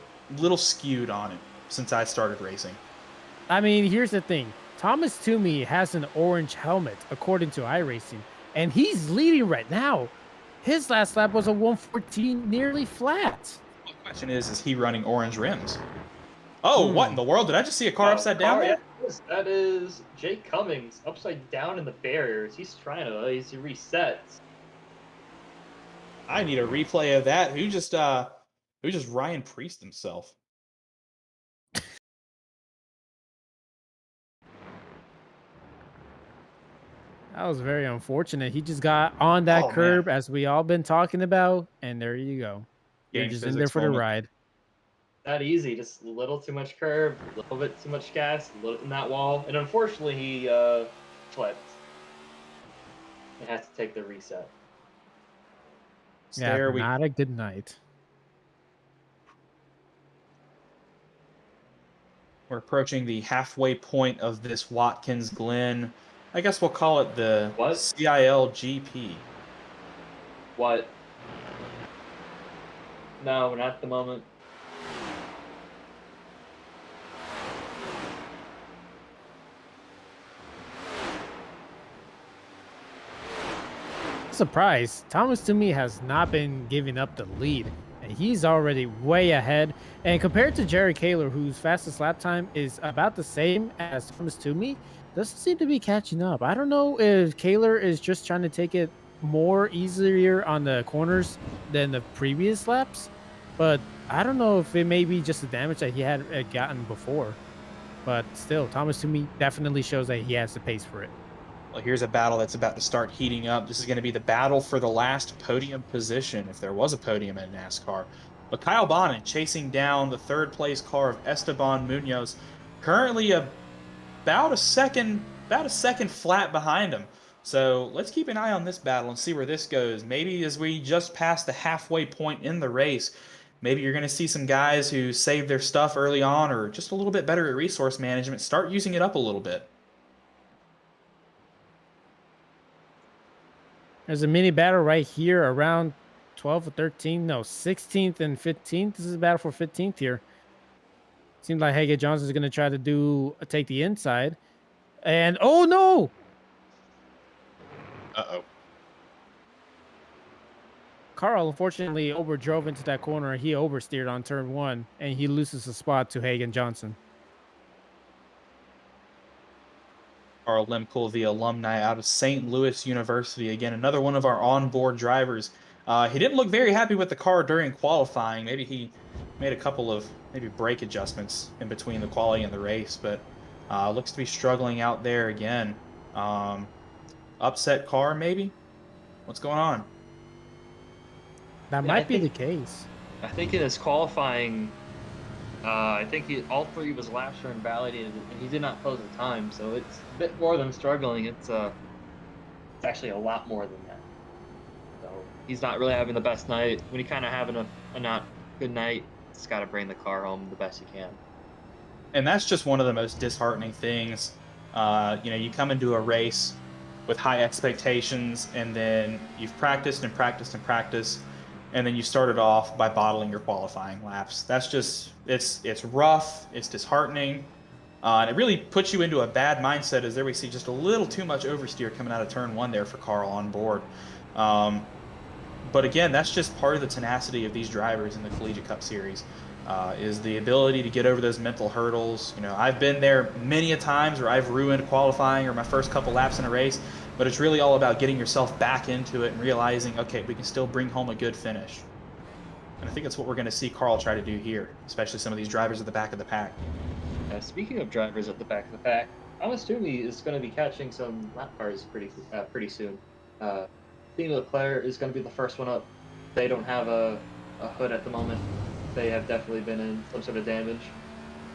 [SPEAKER 2] skewed on it since I started racing.
[SPEAKER 3] I mean, here's the thing. Thomas Toomey has an orange helmet, according to iRacing, and he's leading right now. His last lap was a 114, nearly flat.
[SPEAKER 2] The question is he running orange rims? Oh, what in the world? Did I just see a car upside down there?
[SPEAKER 4] That is Jake Cummings upside down in the barriers. He's trying to reset.
[SPEAKER 2] I need a replay of that. Who just Ryan Priest himself?
[SPEAKER 3] That was very unfortunate. He just got on that curb, as we all been talking about, and there you go. You're
[SPEAKER 2] Game
[SPEAKER 3] just in there
[SPEAKER 2] physics
[SPEAKER 3] for the
[SPEAKER 2] moment.
[SPEAKER 3] ride.
[SPEAKER 4] Not easy, just a little too much curve, a little bit too much gas, a little in that wall, and unfortunately he flipped. He has to take the reset.
[SPEAKER 2] So
[SPEAKER 3] Yeah,
[SPEAKER 2] there
[SPEAKER 3] not a good night.
[SPEAKER 2] we're approaching the halfway point of this Watkins Glen. I guess we'll call it the
[SPEAKER 4] What?
[SPEAKER 2] CIL GP.
[SPEAKER 4] What? No, not at the moment.
[SPEAKER 3] Surprise, Thomas to me has not been giving up the lead, and he's already way ahead. And compared to Jerry Kaler, whose fastest lap time is about the same as Thomas Toomey, doesn't seem to be catching up. I don't know if Kaler is just trying to take it more easier on the corners than the previous laps, but I don't know if it may be just the damage that he had gotten before. But still, Thomas Toomey definitely shows that he has the pace for it.
[SPEAKER 2] Well, here's a battle that's about to start heating up. This is going to be the battle for the last podium position, if there was a podium in NASCAR. But Kyle Bonin chasing down the third place car of Esteban Munoz, currently about a second flat behind him. So let's keep an eye on this battle and see where this goes. Maybe as we just pass the halfway point in the race, maybe you're going to see some guys who saved their stuff early on or just a little bit better at resource management start using it up a little bit.
[SPEAKER 3] There's a mini battle right here around 12 or 13. No, 16th and 15th. This is a battle for 15th here. Seems like Hagen Johnson is going to try to take the inside. And, oh, no!
[SPEAKER 2] Uh-oh.
[SPEAKER 3] Carl, unfortunately, overdrove into that corner. He oversteered on turn 1, and he loses a spot to Hagen Johnson.
[SPEAKER 2] Carl Lemkel, the alumni out of St. Louis University. Again, another one of our onboard drivers. He didn't look very happy with the car during qualifying. Maybe he made a couple of brake adjustments in between the quality and the race, but looks to be struggling out there again. Upset car, maybe? What's going on?
[SPEAKER 3] That might be the case.
[SPEAKER 4] I think in his qualifying I think all 3 of his laps were invalidated, and he did not post a time, so it's a bit more than struggling. It's actually a lot more than that. So he's not really having the best night. When he kind of having a not good night, just got to bring the car home the best he can.
[SPEAKER 2] And that's just one of the most disheartening things. You come into a race with high expectations, and then you've practiced and practiced and practiced, and then you started off by bottling your qualifying laps. That's just it's rough, it's disheartening, and it really puts you into a bad mindset. As there we see just a little too much oversteer coming out of turn 1 there for Carl on board. But again, that's just part of the tenacity of these drivers in the Collegiate Cup Series, is the ability to get over those mental hurdles. I've been there many a times where I've ruined qualifying or my first couple laps in a race, but it's really all about getting yourself back into it and realizing, okay, we can still bring home a good finish. And I think that's what we're going to see Carl try to do here, especially some of these drivers at the back of the pack.
[SPEAKER 4] Speaking of drivers at the back of the pack, Thomas Toomey is going to be catching some lap cars pretty soon. Team Leclerc is going to be the first one up. They don't have a hood at the moment. They have definitely been in some sort of damage.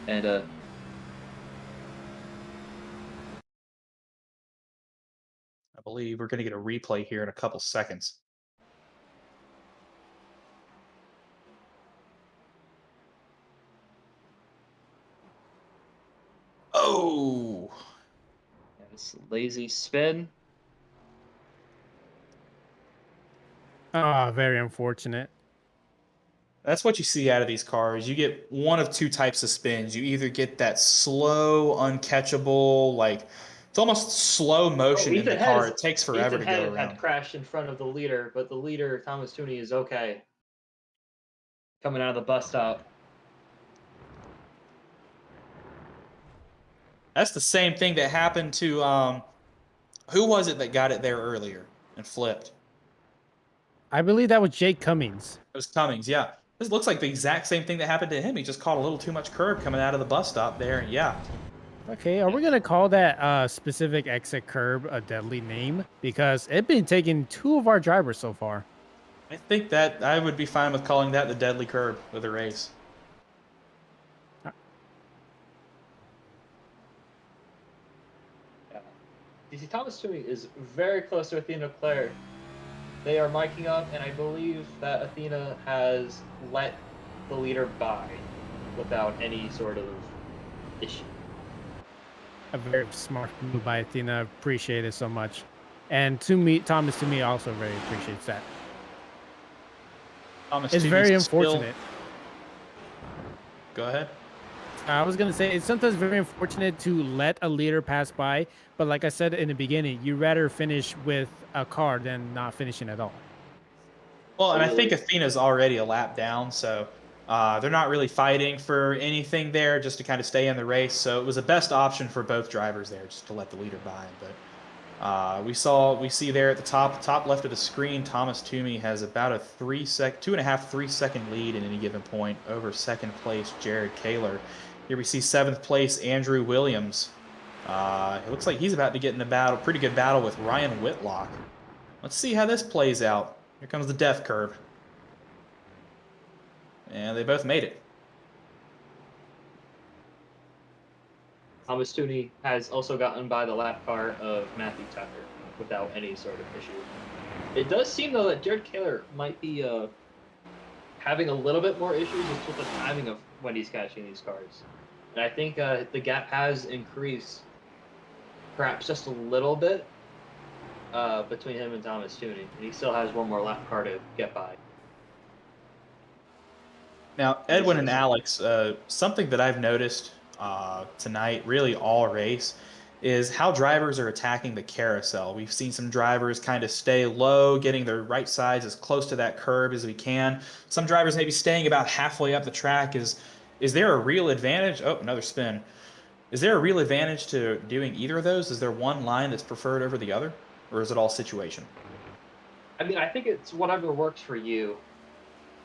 [SPEAKER 4] And
[SPEAKER 2] I believe we're going to get a replay here in a couple seconds. Oh,
[SPEAKER 4] it's a lazy spin.
[SPEAKER 3] Ah, very unfortunate.
[SPEAKER 2] that's what you see out of these cars. You get one of two types of spins. You either get that slow, uncatchable, like it's almost slow motion in the car. It takes forever to go
[SPEAKER 4] Ethan
[SPEAKER 2] around.
[SPEAKER 4] had crashed in front of the leader, but the leader, Thomas Tooney, is okay. Coming out of the bus stop.
[SPEAKER 2] That's the same thing that happened to who was it that got it there earlier and flipped?
[SPEAKER 3] I believe that was Jake Cummings.
[SPEAKER 2] It was Cummings, yeah. This looks like the exact same thing that happened to him. He just caught a little too much curb coming out of the bus stop there. Yeah.
[SPEAKER 3] Okay, are we gonna call that specific exit curb a deadly name? Because it's been taking 2 of our drivers so far.
[SPEAKER 2] I think that I would be fine with calling that the deadly curb of the race.
[SPEAKER 4] Yeah. You see, Thomas Toomey is very close to Athena Leclerc. They are miking up, and I believe that Athena has let the leader by without any sort of issue.
[SPEAKER 3] A very smart move by Athena. Appreciate it so much. And Thomas to me also very appreciates that.
[SPEAKER 2] Thomas
[SPEAKER 3] It's
[SPEAKER 2] Toomey's
[SPEAKER 3] very
[SPEAKER 2] still-
[SPEAKER 3] unfortunate.
[SPEAKER 2] Go ahead.
[SPEAKER 3] I was gonna say it's sometimes very unfortunate to let a leader pass by, but like I said in the beginning, you rather finish with a car than not finishing at all.
[SPEAKER 2] Well, and I think Athena's already a lap down, so they're not really fighting for anything there, just to kind of stay in the race. So it was the best option for both drivers there, just to let the leader by. But we see there at the top left of the screen, Thomas Toomey has about a 2.5, 3 second lead at any given point over second place Jared Kaler. Here we see 7th place Andrew Williams. It looks like he's about to get in a battle, pretty good battle with Ryan Whitlock. Let's see how this plays out. Here comes the death curve. And they both made it.
[SPEAKER 4] Thomas Tooney has also gotten by the lap car of Matthew Tucker without any sort of issue. It does seem, though, that Jared Kaler might be having a little bit more issues with the timing of when he's catching these cars. And I think the gap has increased perhaps just a little bit between him and Thomas Tooney. And he still has one more lap car to get by.
[SPEAKER 2] Now, Edwin and Alex, something that I've noticed tonight, really all race, is how drivers are attacking the carousel. We've seen some drivers kind of stay low, getting their right sides as close to that curb as we can. Some drivers maybe staying about halfway up the track. Is there a real advantage? Oh, another spin. Is there a real advantage to doing either of those? Is there one line that's preferred over the other? Or is it all situation?
[SPEAKER 4] I mean, I think it's whatever works for you.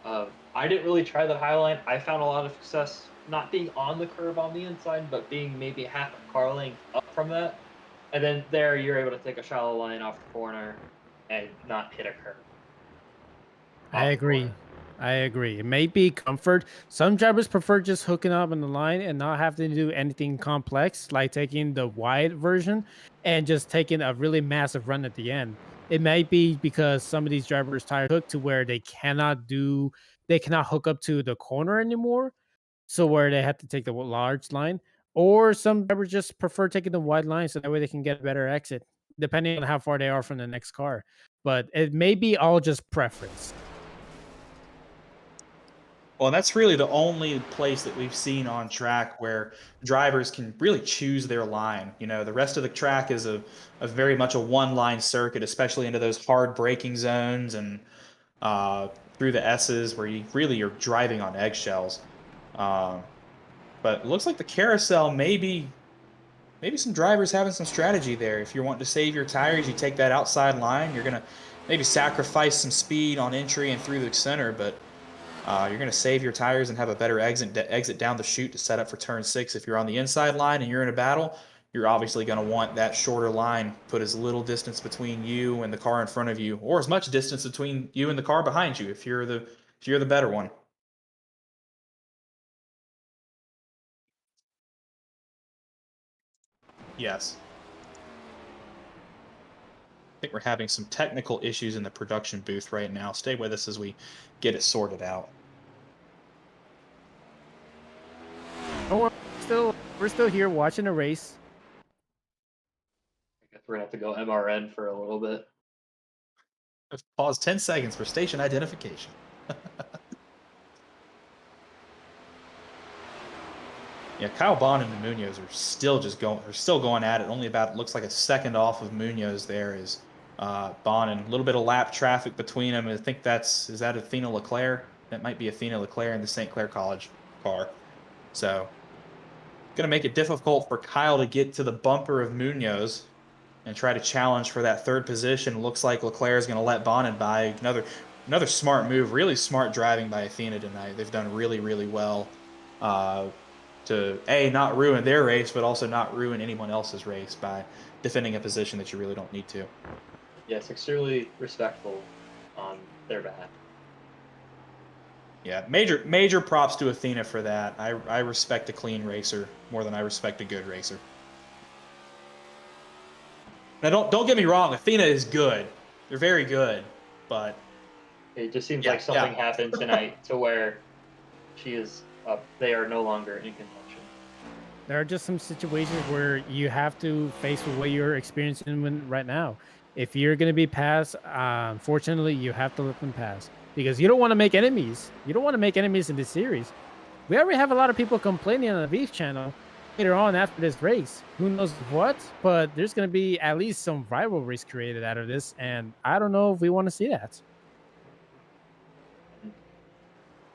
[SPEAKER 4] I didn't really try that high line. I found a lot of success not being on the curb on the inside, but being maybe half a car length up from that. And then there you're able to take a shallow line off the corner and not hit a curb.
[SPEAKER 3] I agree. I agree. It may be comfort. Some drivers prefer just hooking up on the line and not having to do anything complex, like taking the wide version and just taking a really massive run at the end. It might be because some of these drivers tired hook to where they cannot hook up to the corner anymore. So where they have to take the large line, or some drivers just prefer taking the wide line so that way they can get a better exit, depending on how far they are from the next car. But it may be all just preference.
[SPEAKER 2] Well, that's really the only place that we've seen on track where drivers can really choose their line. You know, the rest of the track is a very much a one-line circuit, especially into those hard braking zones and through the S's where you really are driving on eggshells. Uh, but it looks like the carousel maybe some drivers having some strategy there. If you're wanting to save your tires, you take that outside line. You're gonna maybe sacrifice some speed on entry and through the center, but you're going to save your tires and have a better exit down the chute to set up for turn 6. If you're on the inside line and you're in a battle, you're obviously going to want that shorter line, put as little distance between you and the car in front of you, or as much distance between you and the car behind you if you're the better one. Yes. I think we're having some technical issues in the production booth right now. Stay with us as we get it sorted out.
[SPEAKER 3] Oh, we're still here watching a race.
[SPEAKER 4] I guess we're gonna have to go MRN for a little bit.
[SPEAKER 2] Pause 10 seconds for station identification. Yeah, Kyle Bond and Munoz are still going at it. Only about, looks like a second off of Munoz there is Bond, and a little bit of lap traffic between them. I think is that Athena Leclerc? That might be Athena Leclerc in the St. Clair College car. So, going to make it difficult for Kyle to get to the bumper of Munoz and try to challenge for that third position. Looks like Leclerc is going to let Bonnet by. Another smart move, really smart driving by Athena tonight. They've done really, really well to not ruin their race, but also not ruin anyone else's race by defending a position that you really don't need to.
[SPEAKER 4] Yes, extremely respectful on their behalf.
[SPEAKER 2] Yeah, major props to Athena for that. I respect a clean racer more than I respect a good racer. Now don't get me wrong, Athena is good. They're very good, but
[SPEAKER 4] it just seems like something happened tonight to where she is they are no longer in contention.
[SPEAKER 3] There are just some situations where you have to face with what you're experiencing right now. If you're going to be passed, unfortunately, you have to let them pass because you don't want to make enemies. You don't want to make enemies in this series. We already have a lot of people complaining on the Beef channel later on after this race. Who knows what? But there's going to be at least some rivalries created out of this, and I don't know if we want to see that.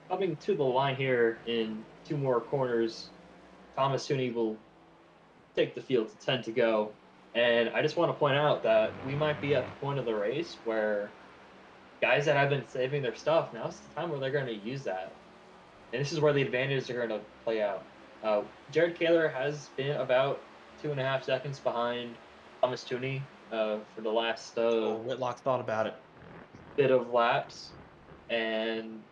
[SPEAKER 4] Coming to the line here in 2 more corners, Thomas Tooney will take the field to 10 to go. And I just want to point out that we might be at the point of the race where guys that have been saving their stuff, now's the time where they're going to use that. And this is where the advantages are going to play out. Jared Kaler has been about 2.5 seconds behind Thomas Tooney for the last
[SPEAKER 2] Whitlock thought about it.
[SPEAKER 4] Bit of laps. And,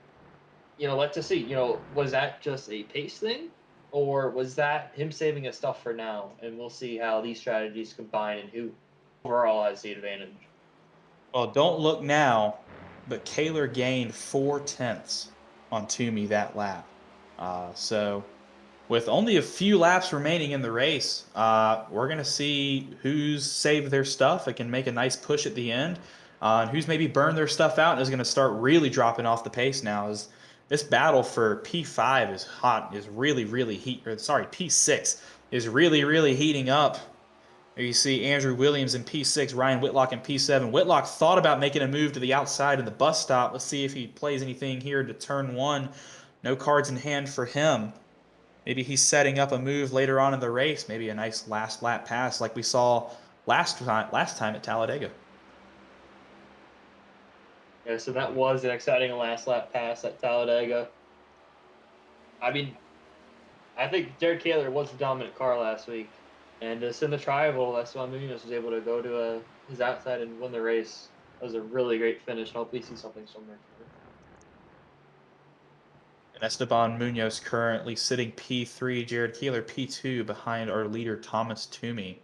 [SPEAKER 4] let's just see, was that just a pace thing? Or was that him saving his stuff for now? And we'll see how these strategies combine and who overall has the advantage.
[SPEAKER 2] Well, don't look now, but Kaler gained 4/10 on Toomey that lap. So with only a few laps remaining in the race, we're going to see who's saved their stuff and can make a nice push at the end, and who's maybe burned their stuff out and is going to start really dropping off the pace now. As this battle for P5 is P6 is really heating up. There you see Andrew Williams in P6, Ryan Whitlock in P7. Whitlock thought about making a move to the outside of the bus stop. Let's see if he plays anything here to turn 1. No cards in hand for him. Maybe he's setting up a move later on in the race. Maybe a nice last lap pass like we saw last time at Talladega.
[SPEAKER 4] Yeah, so that was an exciting last lap pass at Talladega. I mean, I think Jared Kaler was the dominant car last week. And just in the tribal, that's why Munoz was able to go to his outside and win the race. That was a really great finish. Hopefully see something similar.
[SPEAKER 2] And Esteban Munoz currently sitting P3, Jared Keeler P2 behind our leader Thomas Toomey.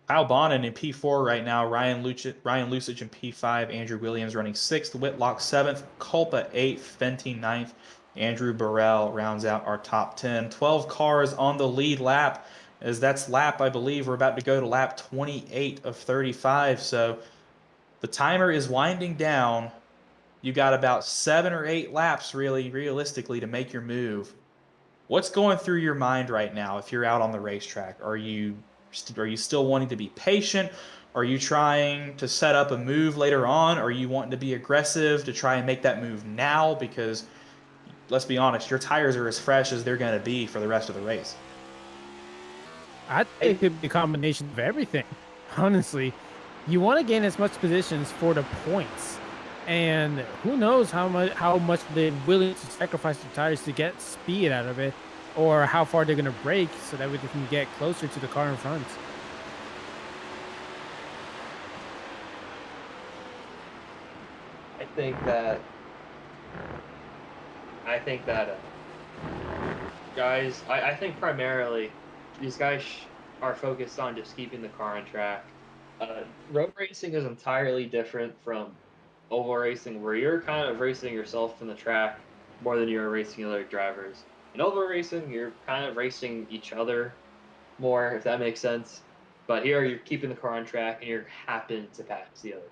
[SPEAKER 2] Kyle Bonin in P4 right now, Ryan Lusich in P5, Andrew Williams running 6th, Whitlock 7th, Culpa 8th, Fenty 9th, Andrew Burrell rounds out our top 10. 12 cars on the lead lap, as that's lap, I believe, we're about to go to lap 28 of 35, so the timer is winding down. You got about 7 or 8 laps, really, realistically, to make your move. What's going through your mind right now if you're out on the racetrack? Are you still wanting to be patient? Are you trying to set up a move later on? Are you wanting to be aggressive to try and make that move now? Because let's be honest, your tires are as fresh as they're going to be for the rest of the race.
[SPEAKER 3] I think it could be a combination of everything. Honestly, you want to gain as much positions for the points, and who knows how much they're willing to sacrifice their tires to get speed out of it, or how far they're going to brake so that way they can get closer to the car in front.
[SPEAKER 4] I think that guys, I think primarily these guys are focused on just keeping the car on track. Road racing is entirely different from oval racing, where you're kind of racing yourself in the track more than you're racing other drivers. In oval racing, you're kind of racing each other more, if that makes sense. But here, you're keeping the car on track, and you're happen to pass the other.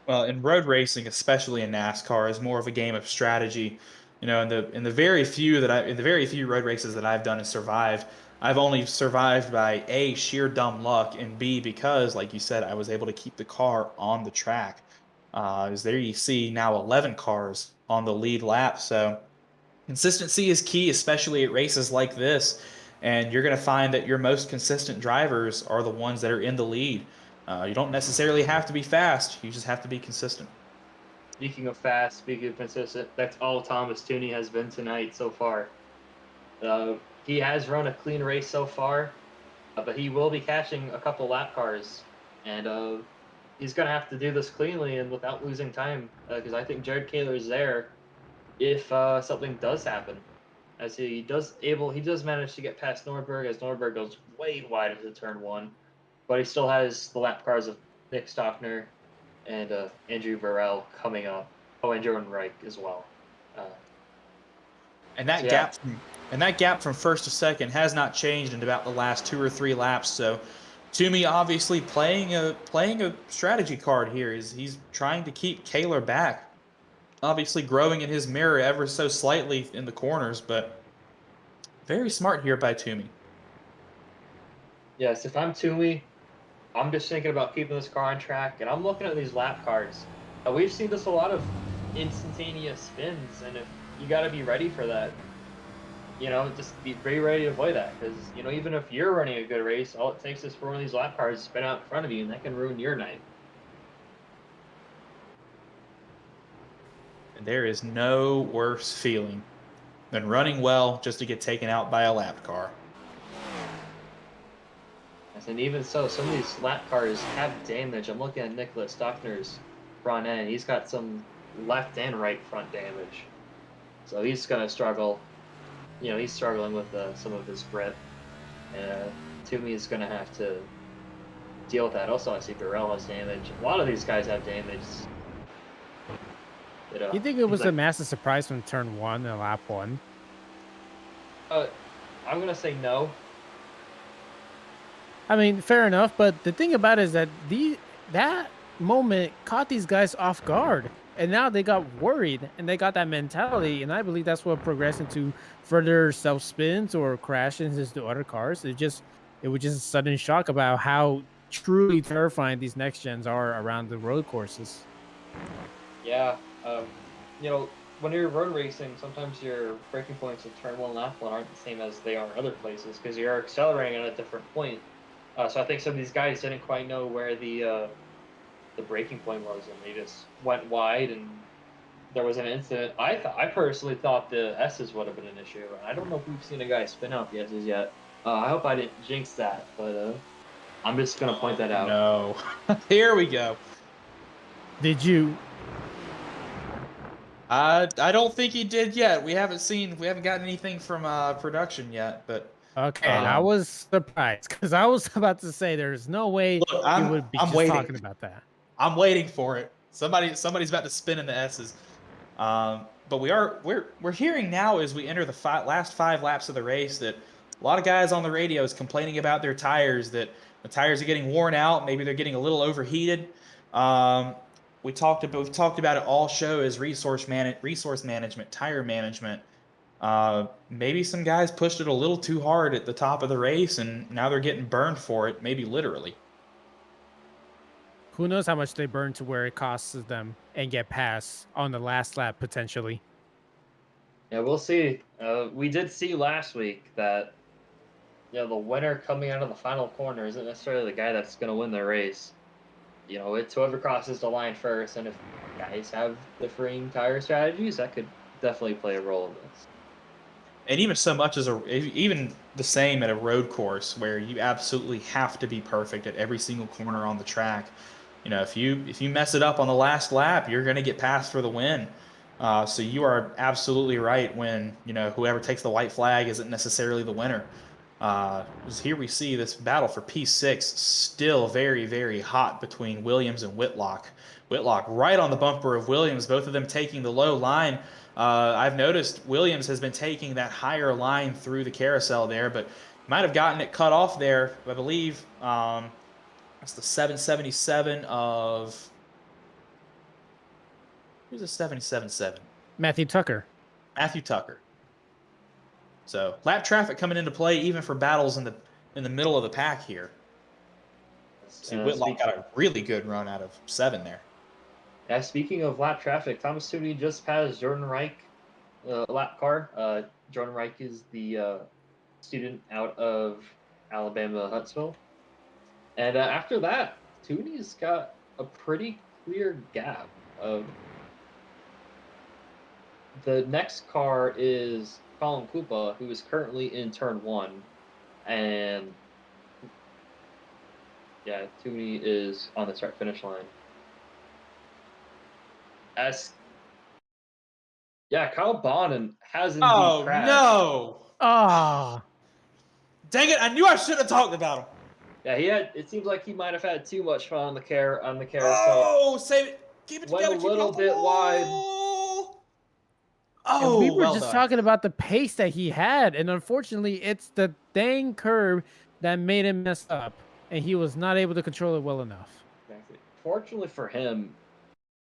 [SPEAKER 2] Well, in road racing, especially in NASCAR, is more of a game of strategy. You know, in the very few road races that I've done and survived, I've only survived by A, sheer dumb luck, and B, because, like you said, I was able to keep the car on the track. As there you see now 11 cars on the lead lap. So consistency is key, especially at races like this. And you're going to find that your most consistent drivers are the ones that are in the lead. You don't necessarily have to be fast. You just have to be consistent.
[SPEAKER 4] Speaking of fast, speaking of consistent, that's all Thomas Tooney has been tonight so far. He has run a clean race so far, but he will be catching a couple lap cars, and he's going to have to do this cleanly and without losing time, because I think Jared Kaler is there if something does happen. As he does manage to get past Nordberg, as Nordberg goes way wide into turn 1, but he still has the lap cars of Nick Stockner and Andrew Burrell coming up. Oh, and Jordan Reich as well.
[SPEAKER 2] And that gap from first to second has not changed in about the last 2 or 3 laps. So, Toomey obviously playing a strategy card here. He's trying to keep Kaler back. Obviously growing in his mirror ever so slightly in the corners, but very smart here by Toomey.
[SPEAKER 4] Yes, if I'm Toomey, I'm just thinking about keeping this car on track, and I'm looking at these lap cards. We've seen this a lot of instantaneous spins, and if you got to be ready for that. You know, just be very ready to avoid that, because you know, even if you're running a good race, all it takes is for one of these lap cars to spin out in front of you, and that can ruin your night.
[SPEAKER 2] And there is no worse feeling than running well just to get taken out by a lap car.
[SPEAKER 4] And even so, some of these lap cars have damage. I'm looking at Nicholas Stockner's front end. He's got some left and right front damage. So he's going to struggle. You know, he's struggling with some of his grip. And Toomey is going to have to deal with that. Also, I see Burrell has damage. A lot of these guys have damage.
[SPEAKER 3] You think it was a massive surprise from turn 1 and lap 1?
[SPEAKER 4] I'm going to say no.
[SPEAKER 3] I mean, fair enough, but the thing about it is that that moment caught these guys off guard, and now they got worried, and they got that mentality, and I believe that's what progressed into further self spins or crashes into other cars. It was just a sudden shock about how truly terrifying these next gens are around the road courses.
[SPEAKER 4] Yeah, you know, when you're road racing, sometimes your braking points in turn 1, lap 1 aren't the same as they are other places because you're accelerating at a different point. So I think some of these guys didn't quite know where the braking point was, and they just went wide, and there was an incident. I personally thought the S's would have been an issue. I don't know if we've seen a guy spin out the S's yet. I hope I didn't jinx that, but I'm just gonna point that out.
[SPEAKER 2] No, here we go.
[SPEAKER 3] Did you?
[SPEAKER 2] I don't think he did yet. We haven't gotten anything from production yet. But
[SPEAKER 3] Okay, I was surprised because I was about to say there's no way
[SPEAKER 2] look,
[SPEAKER 3] he would be
[SPEAKER 2] I'm
[SPEAKER 3] just
[SPEAKER 2] waiting.
[SPEAKER 3] talking about that.
[SPEAKER 2] I'm waiting for it. Somebody's about to spin in the S's. But we're hearing now as we enter the last 5 laps of the race that a lot of guys on the radio is complaining about their tires, that the tires are getting worn out. Maybe they're getting a little overheated. We've talked about it all show as resource management, tire management. Maybe some guys pushed it a little too hard at the top of the race, and now they're getting burned for it, maybe literally.
[SPEAKER 3] Who knows how much they burn to where it costs them and get past on the last lap potentially.
[SPEAKER 4] Yeah, we'll see. We did see last week that the winner coming out of the final corner isn't necessarily the guy that's going to win the race. It's whoever crosses the line first, and if guys have differing tire strategies, that could definitely play a role in this.
[SPEAKER 2] And even so much as even the same at a road course where you absolutely have to be perfect at every single corner on the track. If you mess it up on the last lap, you're going to get passed for the win. So you are absolutely right when whoever takes the white flag isn't necessarily the winner. Here we see this battle for P6 still very, very hot between Williams and Whitlock. Whitlock right on the bumper of Williams, both of them taking the low line. I've noticed Williams has been taking that higher line through the carousel there, but might have gotten it cut off there, I believe. That's the 777 of... Who's the 777?
[SPEAKER 3] Matthew Tucker.
[SPEAKER 2] Matthew Tucker. So lap traffic coming into play even for battles in the middle of the pack here. See, Whitlock got a really good run out of 7 there.
[SPEAKER 4] Yeah, speaking of lap traffic, Thomas Tooney just passed Jordan Reich lap car. Jordan Reich is the student out of Alabama, Huntsville. And after that, Tooney's got a pretty clear gap. The next car is Colin Koopa, who is currently in turn 1. And yeah, Tooney is on the start-finish line. Kyle Bonin has indeed crashed.
[SPEAKER 2] No!
[SPEAKER 3] Ah,
[SPEAKER 2] Dang it! I knew I should have talked about him.
[SPEAKER 4] Yeah, it seems like he might have had too much fun on the carousel.
[SPEAKER 2] Oh, save it! Keep it together.
[SPEAKER 4] Went a little bit wide.
[SPEAKER 3] and
[SPEAKER 2] Oh,
[SPEAKER 3] we were
[SPEAKER 2] well
[SPEAKER 3] just
[SPEAKER 2] done.
[SPEAKER 3] talking about the pace that he had, and unfortunately, it's the dang curb that made him mess up, and he was not able to control it well enough.
[SPEAKER 4] Exactly. Fortunately for him,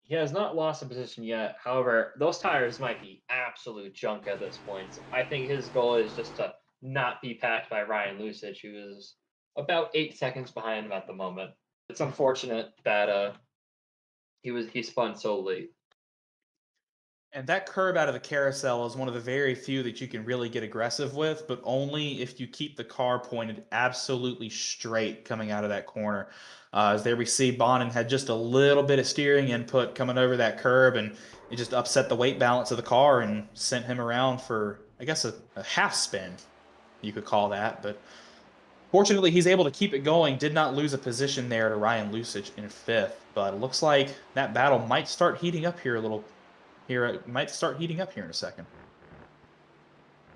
[SPEAKER 4] he has not lost a position yet. However, those tires might be absolute junk at this point. So I think his goal is just to not be packed by Ryan Lusich, who is about 8 seconds behind him at the moment. It's unfortunate that he spun so late.
[SPEAKER 2] And that curb out of the carousel is one of the very few that you can really get aggressive with, but only if you keep the car pointed absolutely straight coming out of that corner. As there we see Bonin had just a little bit of steering input coming over that curb, and it just upset the weight balance of the car and sent him around for, I guess, a half spin, you could call that. But fortunately, he's able to keep it going, did not lose a position there to Ryan Lusich in 5th. But it looks like that battle might start heating up here a little. It might start heating up here in a second.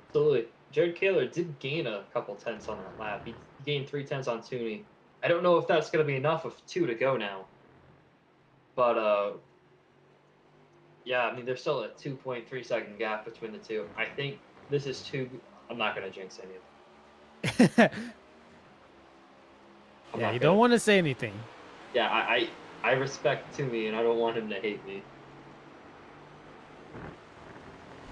[SPEAKER 4] Absolutely. Jared Kaler did gain a couple tenths on that lap. He gained 3 tenths on Tooney. I don't know if that's going to be enough with 2 to go now. But, yeah, I mean, there's still a 2.3 second gap between the two. I think this is too... I'm not going to jinx anything.
[SPEAKER 3] Yeah, you don't want to say anything.
[SPEAKER 4] Yeah, I respect Tooney, and I don't want him to hate me.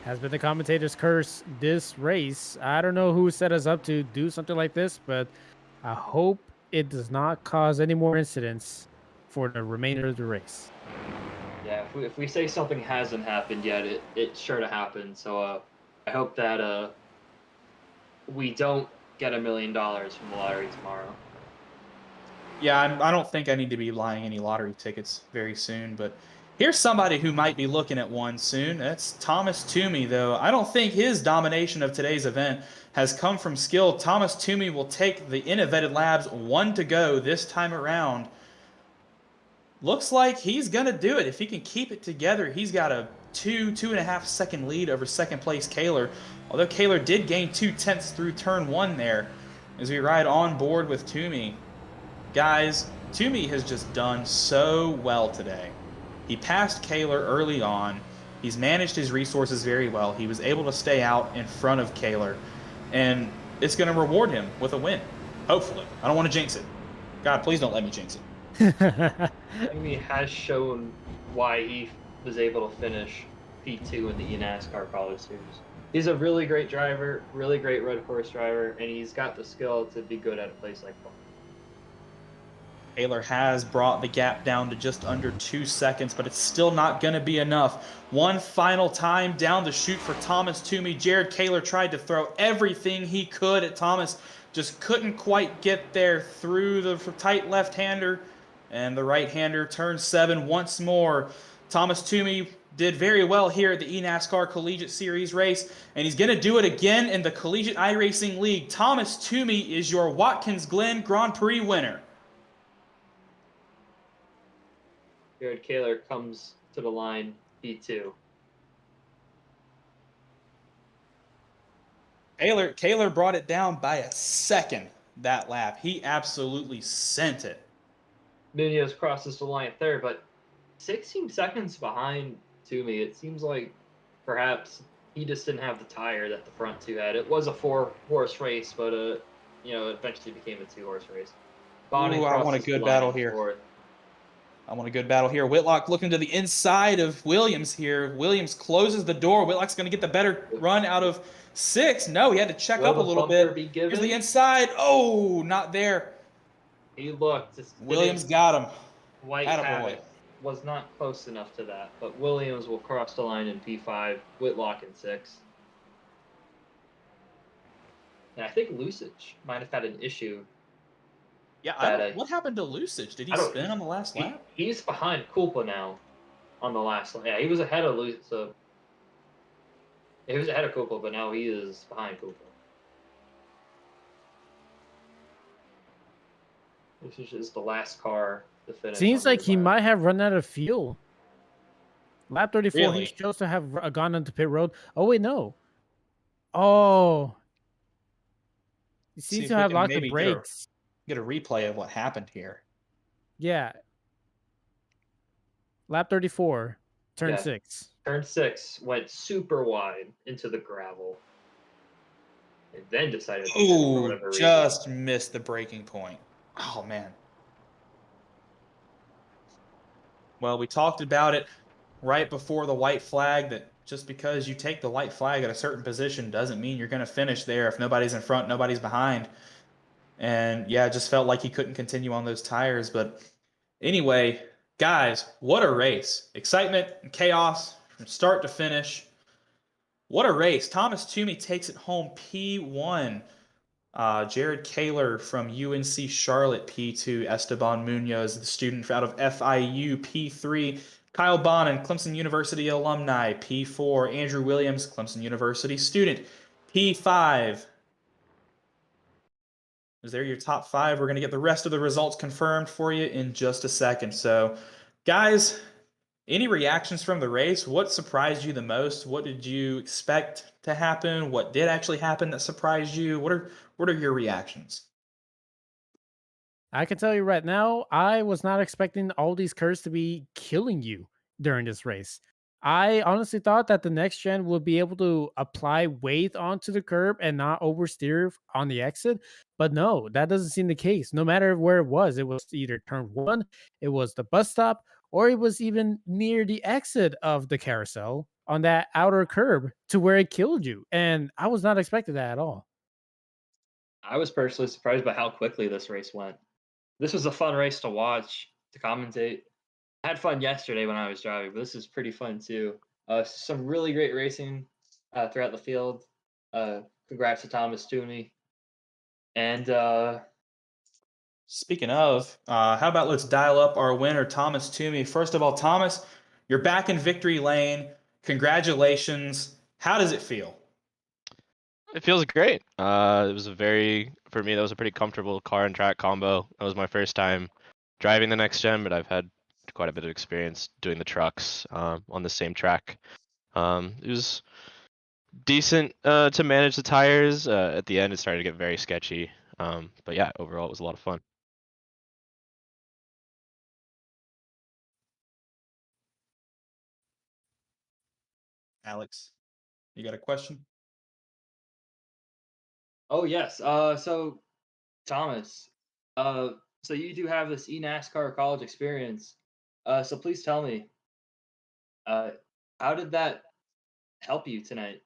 [SPEAKER 3] Has been the commentator's curse this race. I don't know who set us up to do something like this, but I hope it does not cause any more incidents for the remainder of the race.
[SPEAKER 4] Yeah, if we say something hasn't happened yet, it's sure to happen. So I hope that we don't get $1 million from the lottery tomorrow.
[SPEAKER 2] Yeah, I don't think I need to be buying any lottery tickets very soon, but here's somebody who might be looking at one soon. That's Thomas Toomey, though. I don't think his domination of today's event has come from skill. Thomas Toomey will take the InnoVetted Labs 1 to go this time around. Looks like he's going to do it. If he can keep it together, he's got a two and a half second lead over second place Kaler. Although Kaler did gain 2/10 through turn 1 there as we ride on board with Toomey. Guys, Toomey has just done so well today. He passed Kaler early on. He's managed his resources very well. He was able to stay out in front of Kaler, and it's going to reward him with a win. Hopefully. I don't want to jinx it. God, please don't let me jinx it.
[SPEAKER 4] He has shown why he was able to finish P2 in the eNASCAR College Series. He's a really great driver, really great road course driver, and he's got the skill to be good at a place like that.
[SPEAKER 2] Kaler has brought the gap down to just under 2 seconds, but it's still not going to be enough. One final time down the chute for Thomas Toomey. Jared Kaler tried to throw everything he could at Thomas, just couldn't quite get there through the tight left-hander, and the right-hander turn 7 once more. Thomas Toomey did very well here at the eNASCAR Collegiate Series race, and he's going to do it again in the Collegiate iRacing League. Thomas Toomey is your Watkins Glen Grand Prix winner.
[SPEAKER 4] Jared Kaler comes to the line, P2.
[SPEAKER 2] Kaler brought it down by a second that lap. He absolutely sent it.
[SPEAKER 4] Munoz crosses the line third, but 16 seconds behind Toomey. It seems like perhaps he just didn't have the tire that the front two had. It was a 4-horse race, but it eventually became a 2-horse race.
[SPEAKER 2] Ooh, I want a good battle here.
[SPEAKER 4] Fourth.
[SPEAKER 2] I want a good battle here. Whitlock looking to the inside of Williams here. Williams closes the door. Whitlock's going to get the better run out of 6. No, he had to check up a little bit. Here's the inside. Oh, not there.
[SPEAKER 4] He looked.
[SPEAKER 2] Williams got him.
[SPEAKER 4] White Habit was not close enough to that, but Williams will cross the line in P5, Whitlock in 6. And I think Lusage might have had an issue.
[SPEAKER 2] Yeah, what happened to Lusage? Did he spin on the last lap?
[SPEAKER 4] He's behind Kulpa now on the last lap. Yeah, he was ahead of Lusage. So he was ahead of Kulpa, but now he is behind Kulpa. Lusage is the last car to finish.
[SPEAKER 3] Seems like he might have run out of fuel. Lap 34,
[SPEAKER 2] Really?
[SPEAKER 3] he chose to have gone onto pit road. Oh, wait, no. Oh. He seems to have locked the brakes.
[SPEAKER 2] Get a replay of what happened here.
[SPEAKER 3] Yeah. Lap 34, turn 6.
[SPEAKER 4] Turn 6 went super wide into the gravel. And then decided to
[SPEAKER 2] just missed the breaking point. Oh, man. Well, we talked about it right before the white flag, that just because you take the white flag at a certain position doesn't mean you're going to finish there. If nobody's in front, nobody's behind. And yeah, it just felt like he couldn't continue on those tires. But anyway, guys, what a race. Excitement and chaos from start to finish. What a race. Thomas Toomey takes it home P1. Jared Kaler from UNC Charlotte P2. Esteban Munoz, the student out of FIU P3. Kyle Bonin, Clemson University alumni P4. Andrew Williams, Clemson University student P5. Is there your top 5? We're going to get the rest of the results confirmed for you in just a second. So, guys, any reactions from the race? What surprised you the most? What did you expect to happen? What did actually happen that surprised you? What are your reactions?
[SPEAKER 3] I can tell you right now, I was not expecting all these curves to be killing you during this race. I honestly thought that the next gen would be able to apply weight onto the curb and not oversteer on the exit. But no, that doesn't seem the case. No matter where it was either turn 1, it was the bus stop, or it was even near the exit of the carousel on that outer curb to where it killed you. And I was not expecting that at all.
[SPEAKER 4] I was personally surprised by how quickly this race went. This was a fun race to watch, to commentate. I had fun yesterday when I was driving, but this is pretty fun too. Some really great racing throughout the field. Congrats to Thomas Toomey. And
[SPEAKER 2] speaking of, how about let's dial up our winner, Thomas Toomey. First of all, Thomas, you're back in victory lane. Congratulations. How does it feel?
[SPEAKER 5] It feels great. It was for me, that was a pretty comfortable car and track combo. That was my first time driving the next gen, but I've had quite a bit of experience doing the trucks on the same track It was decent to manage the tires. At the end, it started to get very sketchy. But yeah, overall, it was a lot of fun.
[SPEAKER 2] Alex, you got a question?
[SPEAKER 4] Oh yes. So Thomas, so you do have this eNASCAR college experience. So please tell me, uh, how did that help you tonight?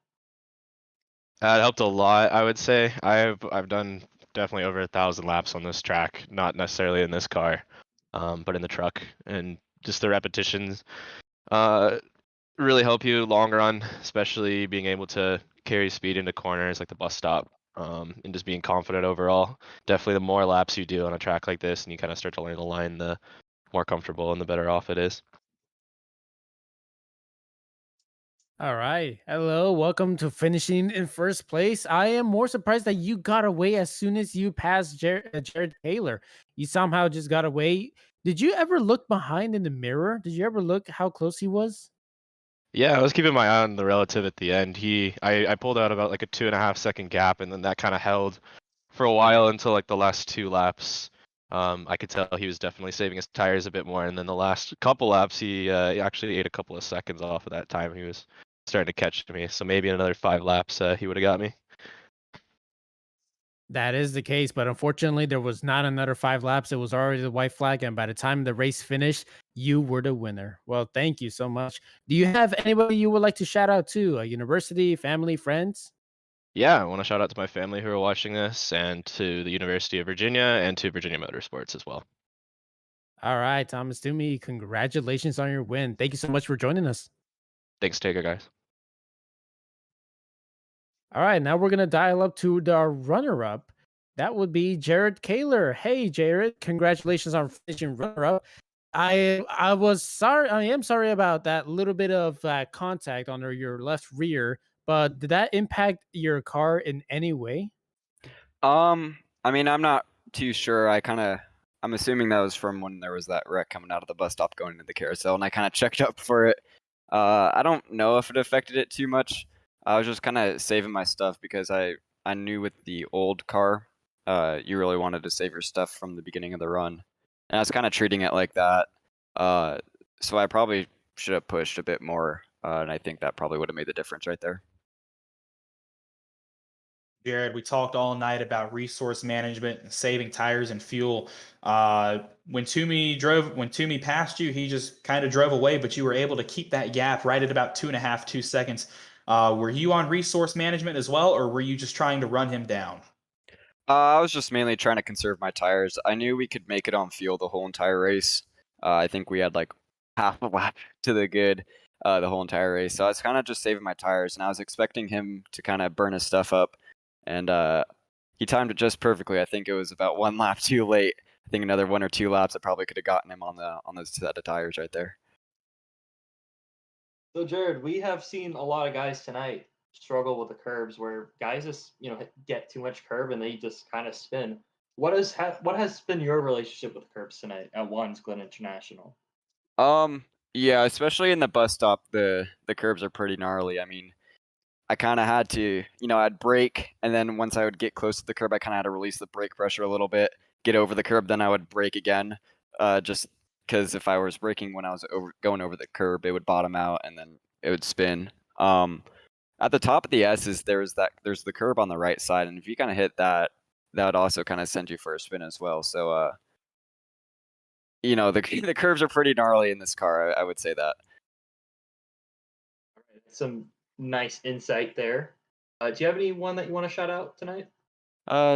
[SPEAKER 5] It helped a lot, I would say. I've done definitely over 1,000 laps on this track, not necessarily in this car, but in the truck, and just the repetitions uh, really help you long run, especially being able to carry speed into corners like the bus stop, and just being confident overall. Definitely, the more laps you do on a track like this, and you kind of start to learn the line, the more comfortable and the better off it is.
[SPEAKER 3] All right. Hello. Welcome to finishing in first place. I am more surprised that you got away as soon as you passed Jared Taylor. You somehow just got away. Did you ever look behind in the mirror? Did you ever look how close he was?
[SPEAKER 5] Yeah, I was keeping my eye on the relative at the end. I pulled out about like a 2.5 second gap, and then that kind of held for a while until like the last 2 laps. I could tell he was definitely saving his tires a bit more, and then the last couple laps, he actually ate a couple of seconds off of that time. He was starting to catch me, so maybe in another 5 laps, he would have got me.
[SPEAKER 3] That is the case, but unfortunately, there was not another 5 laps. It was already the white flag, and by the time the race finished, you were the winner. Well, thank you so much. Do you have anybody you would like to shout out to? A university, family, friends?
[SPEAKER 5] Yeah, I want to shout out to my family who are watching this, and to the University of Virginia, and to Virginia Motorsports as well.
[SPEAKER 3] All right, Thomas Toomey, congratulations on your win. Thank you so much for joining us.
[SPEAKER 5] Thanks, Taker guys.
[SPEAKER 3] All right, now we're gonna dial up to the runner-up. That would be Jared Kaler. Hey, Jared, congratulations on finishing runner-up. I am sorry about that little bit of contact under your left rear, but did that impact your car in any way?
[SPEAKER 6] I mean, I'm not too sure. I'm assuming that was from when there was that wreck coming out of the bus stop going into the carousel, and I kind of checked up for it. I don't know if it affected it too much. I was just kind of saving my stuff because I knew with the old car, you really wanted to save your stuff from the beginning of the run, and I was kind of treating it like that. Uh, so I probably should have pushed a bit more, and I think that probably would have made the difference right there.
[SPEAKER 2] Jared, we talked all night about resource management and saving tires and fuel. When Toomey passed you, he just kind of drove away, but you were able to keep that gap right at about 2.5, 2 seconds. Were you on resource management as well, or were you just trying to run him down?
[SPEAKER 6] I was just mainly trying to conserve my tires. I knew we could make it on fuel the whole entire race. I think we had like half a lap to the good the whole entire race. So I was kind of just saving my tires, and I was expecting him to kind of burn his stuff up, and he timed it just perfectly. I think it was about one lap too late. I think another 1 or 2 laps I probably could have gotten him on the set of tires right there.
[SPEAKER 4] So Jared, we have seen a lot of guys tonight struggle with the curbs where guys just, get too much curb and they just kind of spin. What has been your relationship with curbs tonight at One's Glen International?
[SPEAKER 6] Yeah, especially in the bus stop, the curbs are pretty gnarly. I mean, I kind of had to, I'd brake, and then once I would get close to the curb, I kind of had to release the brake pressure a little bit, get over the curb, then I would brake again, just because if I was braking when I was going over the curb, it would bottom out and then it would spin. At the top of the S's, there's the curb on the right side, and if you kind of hit that, that would also kind of send you for a spin as well. So, the curves are pretty gnarly in this car. I would say that.
[SPEAKER 4] All right, some nice insight there. Do you have anyone that you want to shout out tonight?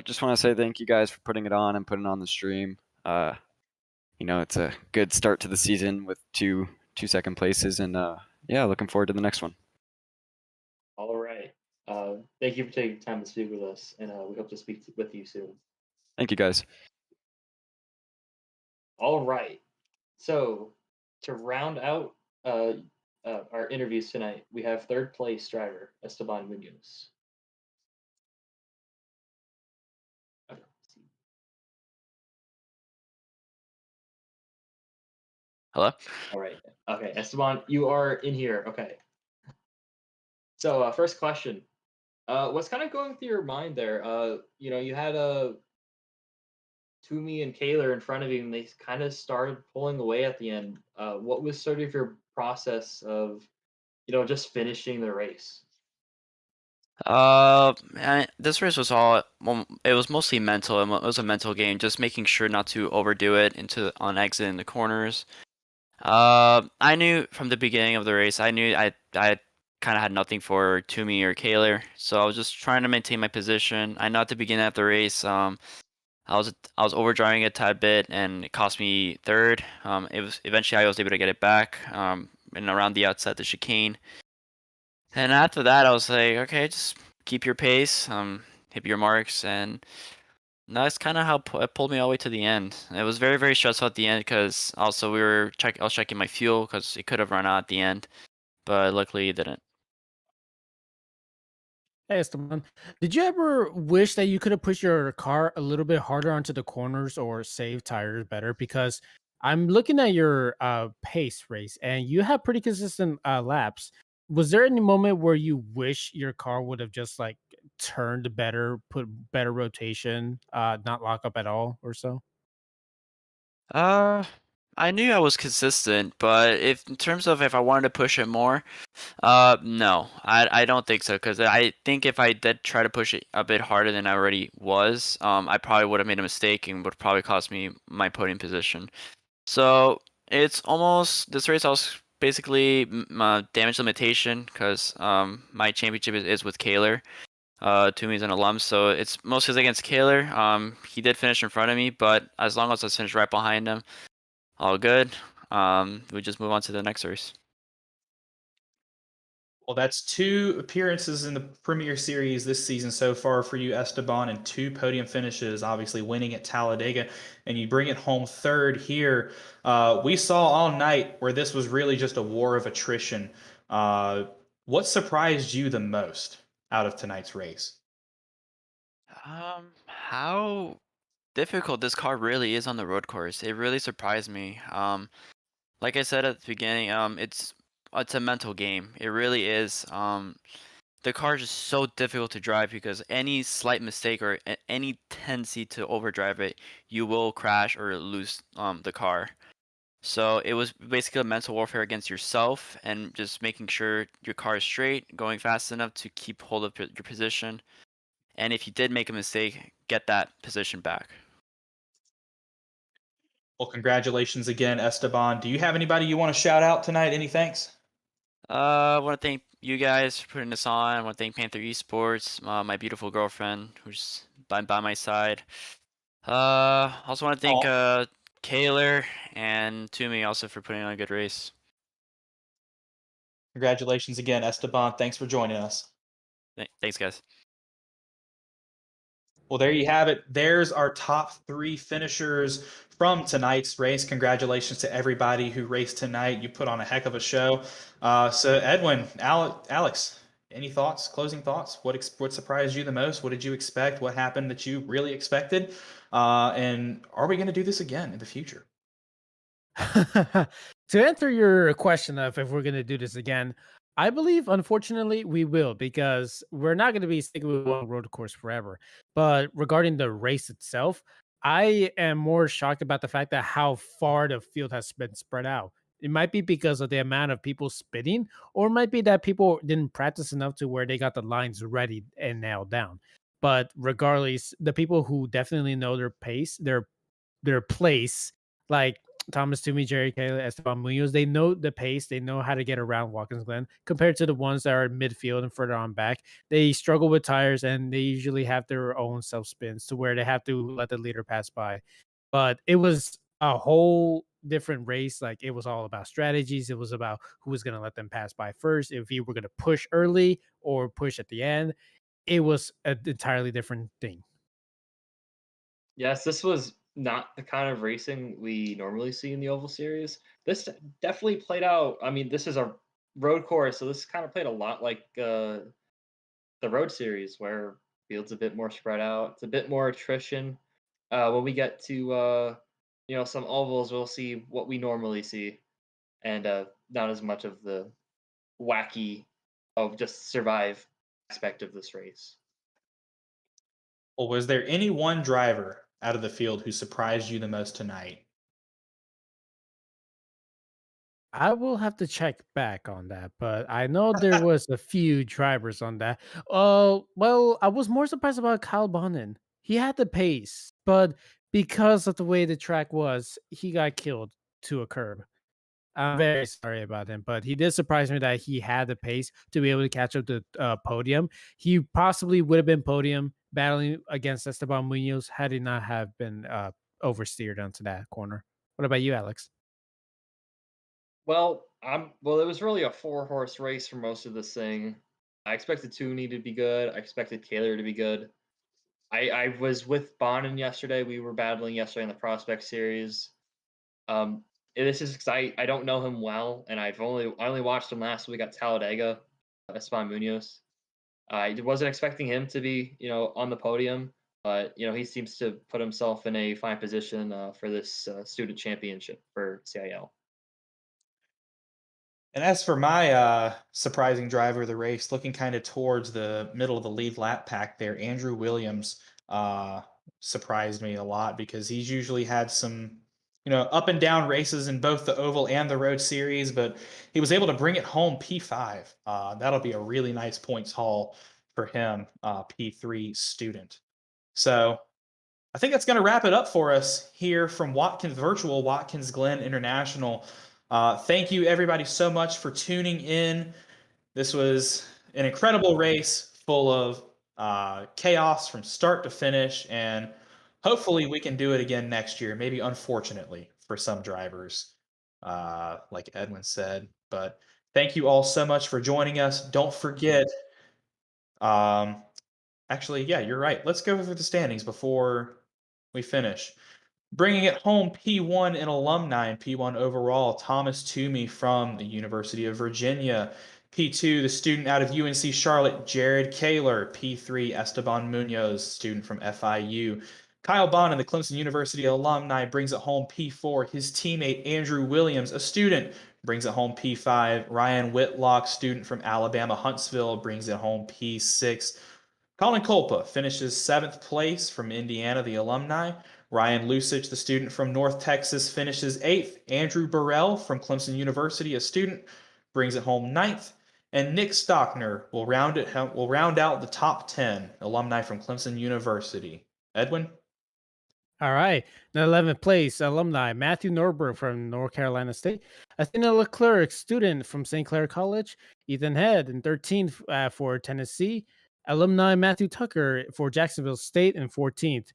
[SPEAKER 6] Just want to say thank you guys for putting it on and putting it on the stream. It's a good start to the season with two second places, and yeah, looking forward to the next one.
[SPEAKER 4] All right. Thank you for taking time to speak with us, and we hope to speak with you soon.
[SPEAKER 6] Thank you guys.
[SPEAKER 4] All right. So to round out our interviews tonight, we have third place driver Esteban Munoz. Okay.
[SPEAKER 7] Hello?
[SPEAKER 4] All right. Okay, Esteban, you are in here. Okay. So, first question. What's kind of going through your mind there? You had Toomey and Kaler in front of you, and they kind of started pulling away at the end. What was sort of your process of, just finishing the race?
[SPEAKER 7] This race was all well, it was mostly mental. It was a mental game, just making sure not to overdo it on exit in the corners. I knew from the beginning of the race, I kind of had nothing for Toomey or Kaler, so I was just trying to maintain my position. I know at the beginning of the race, I was overdriving a tad bit, and it cost me third. It was eventually I was able to get it back. And around the outside the chicane. And after that, I was like, okay, just keep your pace, hit your marks, and that's kind of how it pulled me all the way to the end. It was very, very stressful at the end because also I was checking my fuel because it could have run out at the end, but luckily it didn't.
[SPEAKER 3] Hey, Esteban, did you ever wish that you could have pushed your car a little bit harder onto the corners or save tires better? Because I'm looking at your pace race, and you have pretty consistent laps. Was there any moment where you wish your car would have just like turned better, put better rotation, not lock up at all, or so?
[SPEAKER 7] Uh, I knew I was consistent, but if in terms of if I wanted to push it more, no, I don't think so. Because I think if I did try to push it a bit harder than I already was, I probably would have made a mistake and would probably cost me my podium position. So it's almost this race. I was basically damage limitation because my championship is with Kaler. Toomey's an alum, so it's mostly against Kaler. He did finish in front of me, but as long as I finished right behind him, all good. We just move on to the next race.
[SPEAKER 2] Well, that's 2 appearances in the Premier Series this season so far for you, Esteban, and 2 podium finishes, obviously winning at Talladega, and you bring it home third here. We saw all night where this was really just a war of attrition. What surprised you the most out of tonight's race?
[SPEAKER 7] How difficult this car really is on the road course. It really surprised me. Like I said at the beginning, it's a mental game. It really is. The car is just so difficult to drive because any slight mistake or any tendency to overdrive it, you will crash or lose the car. So it was basically a mental warfare against yourself and just making sure your car is straight, going fast enough to keep hold of your position. And if you did make a mistake, get that position back.
[SPEAKER 2] Well, congratulations again, Esteban. Do you have anybody you want to shout out tonight? Any thanks?
[SPEAKER 7] I want to thank you guys for putting this on. I want to thank Panther Esports, my beautiful girlfriend who's by my side. Also want to thank Kaler and Toomey also for putting on a good race.
[SPEAKER 2] Congratulations again, Esteban. Thanks for joining us.
[SPEAKER 7] Thanks, guys.
[SPEAKER 2] Well, there you have it. There's our top 3 finishers from tonight's race. Congratulations to everybody who raced tonight. You put on a heck of a show. So, Edwin, Alex, any thoughts, closing thoughts? What surprised you the most? What did you expect? What happened that you really expected? And are we going to do this again in the future?
[SPEAKER 3] To answer your question of if we're going to do this again, I believe, unfortunately, we will because we're not going to be sticking with one road course forever. But regarding the race itself, I am more shocked about the fact that how far the field has been spread out. It might be because of the amount of people spitting, or it might be that people didn't practice enough to where they got the lines ready and nailed down. But regardless, the people who definitely know their pace, their place, like Thomas Toomey, Jerry Taylor, Esteban Munoz, they know the pace, they know how to get around Watkins Glen compared to the ones that are in midfield and further on back. They struggle with tires and they usually have their own self spins to where they have to let the leader pass by. But it was a whole different race. Like it was all about strategies. It was about who was going to let them pass by first, if you were going to push early or push at the end. It was an entirely different thing.
[SPEAKER 4] Yes, this was not the kind of racing we normally see in the Oval Series. This definitely played out. I mean, this is a road course, so this kind of played a lot like the Road Series, where field's a bit more spread out. It's a bit more attrition. When we get to some ovals, we'll see what we normally see, and not as much of the wacky just survive aspect of this race.
[SPEAKER 2] Well, was there any one driver out of the field who surprised you the most tonight?
[SPEAKER 3] I will have to check back on that, but I know there was a few drivers on that. Oh, well, I was more surprised about Kyle Bonin. He had the pace, but because of the way the track was, he got killed to a curb. I'm very sorry about him, but he did surprise me that he had the pace to be able to catch up the podium. He possibly would have been podium battling against Esteban Munoz had he not have been oversteered onto that corner. What about you, Alex?
[SPEAKER 4] Well, it was really a 4-horse race for most of this thing. I expected Tooney to be good. I expected Kaler to be good. I was with Bonin yesterday. We were battling yesterday in the Prospect Series. This is because I don't know him well, and I only watched him last week at Talladega, Esteban Munoz. I wasn't expecting him to be on the podium, but he seems to put himself in a fine position for this student championship for CiL.
[SPEAKER 2] And as for my surprising driver of the race, looking kind of towards the middle of the lead lap pack there, Andrew Williams surprised me a lot because he's usually had some, up and down races in both the oval and the road series, but he was able to bring it home P5. That'll be a really nice points haul for him, P3 student. So I think that's going to wrap it up for us here from virtual Watkins Glen International. Thank you, everybody, so much for tuning in. This was an incredible race full of chaos from start to finish, and hopefully we can do it again next year. Maybe unfortunately for some drivers, like Edwin said. But thank you all so much for joining us. Don't forget. Actually, yeah, you're right. Let's go over the standings before we finish. Bringing it home, P1 in alumni and P1 overall, Thomas Toomey from the University of Virginia. P2, the student out of UNC Charlotte, Jared Kaler. P3, Esteban Munoz, student from FIU. Kyle Bonin, the Clemson University alumni, brings it home P4. His teammate, Andrew Williams, a student, brings it home P5. Ryan Whitlock, student from Alabama Huntsville, brings it home P6. Colin Kolpa finishes 7th place from Indiana, the alumni. Ryan Lusich, the student from North Texas, finishes 8th. Andrew Burrell from Clemson University, a student, brings it home 9th. And Nick Stockner will round out the top 10, alumni from Clemson University. Edwin?
[SPEAKER 3] All right. In 11th place, alumni Matthew Norberg from North Carolina State. Athena Leclerc, student from St. Clair College. Ethan Head in 13th for Tennessee. Alumni Matthew Tucker for Jacksonville State in 14th.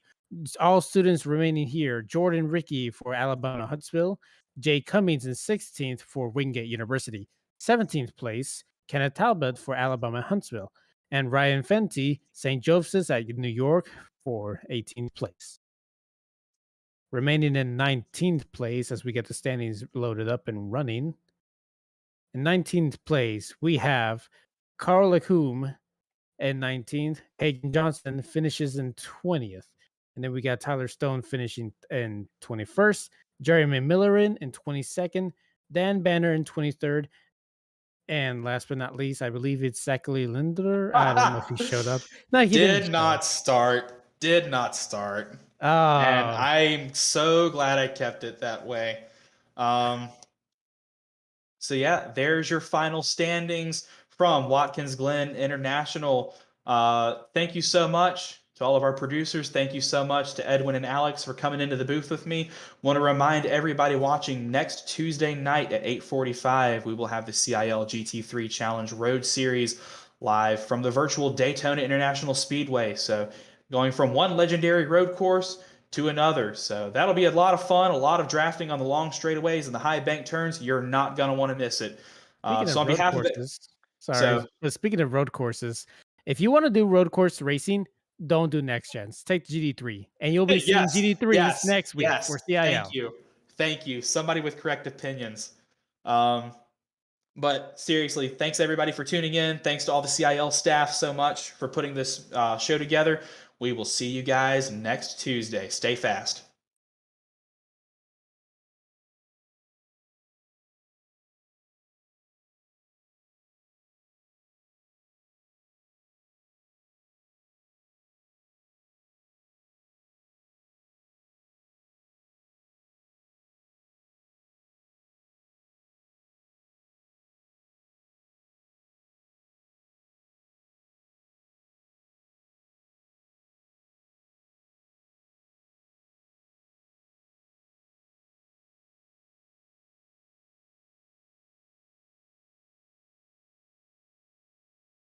[SPEAKER 3] All students remaining here. Jordan Rickey for Alabama Huntsville. Jay Cummings in 16th for Wingate University. 17th place, Kenneth Talbot for Alabama Huntsville. And Ryan Fenty, St. Joseph's at New York for 18th place. Remaining in 19th place as we get the standings loaded up and running. In 19th place, we have Carl Lacombe in 19th. Hagen Johnson finishes in 20th. And then we got Tyler Stone finishing in 21st. Jeremy Millerin in 22nd. Dan Banner in 23rd. And last but not least, I believe it's Zachary Lindler. I don't know if he showed up. No, he
[SPEAKER 2] Did not start.
[SPEAKER 3] Oh.
[SPEAKER 2] And I'm so glad I kept it that way. So yeah, there's your final standings from Watkins Glen International. Thank you so much to all of our producers. Thank you so much to Edwin and Alex for coming into the booth with me. Want to remind everybody watching next Tuesday night at 8:45, we will have the CiL GT3 Challenge Road Series live from the virtual Daytona International Speedway. So going from one legendary road course to another. So that'll be a lot of fun, a lot of drafting on the long straightaways and the high bank turns. You're not going to want to miss it. So on behalf of it,
[SPEAKER 3] but speaking of road courses, if you want to do road course racing, don't do next gens. Take the GD3, and you'll be seeing GD3s next week for CiL.
[SPEAKER 2] Thank you. Somebody with correct opinions. But seriously, thanks everybody for tuning in. Thanks to all the CiL staff so much for putting this show together. We will see you guys next Tuesday. Stay fast.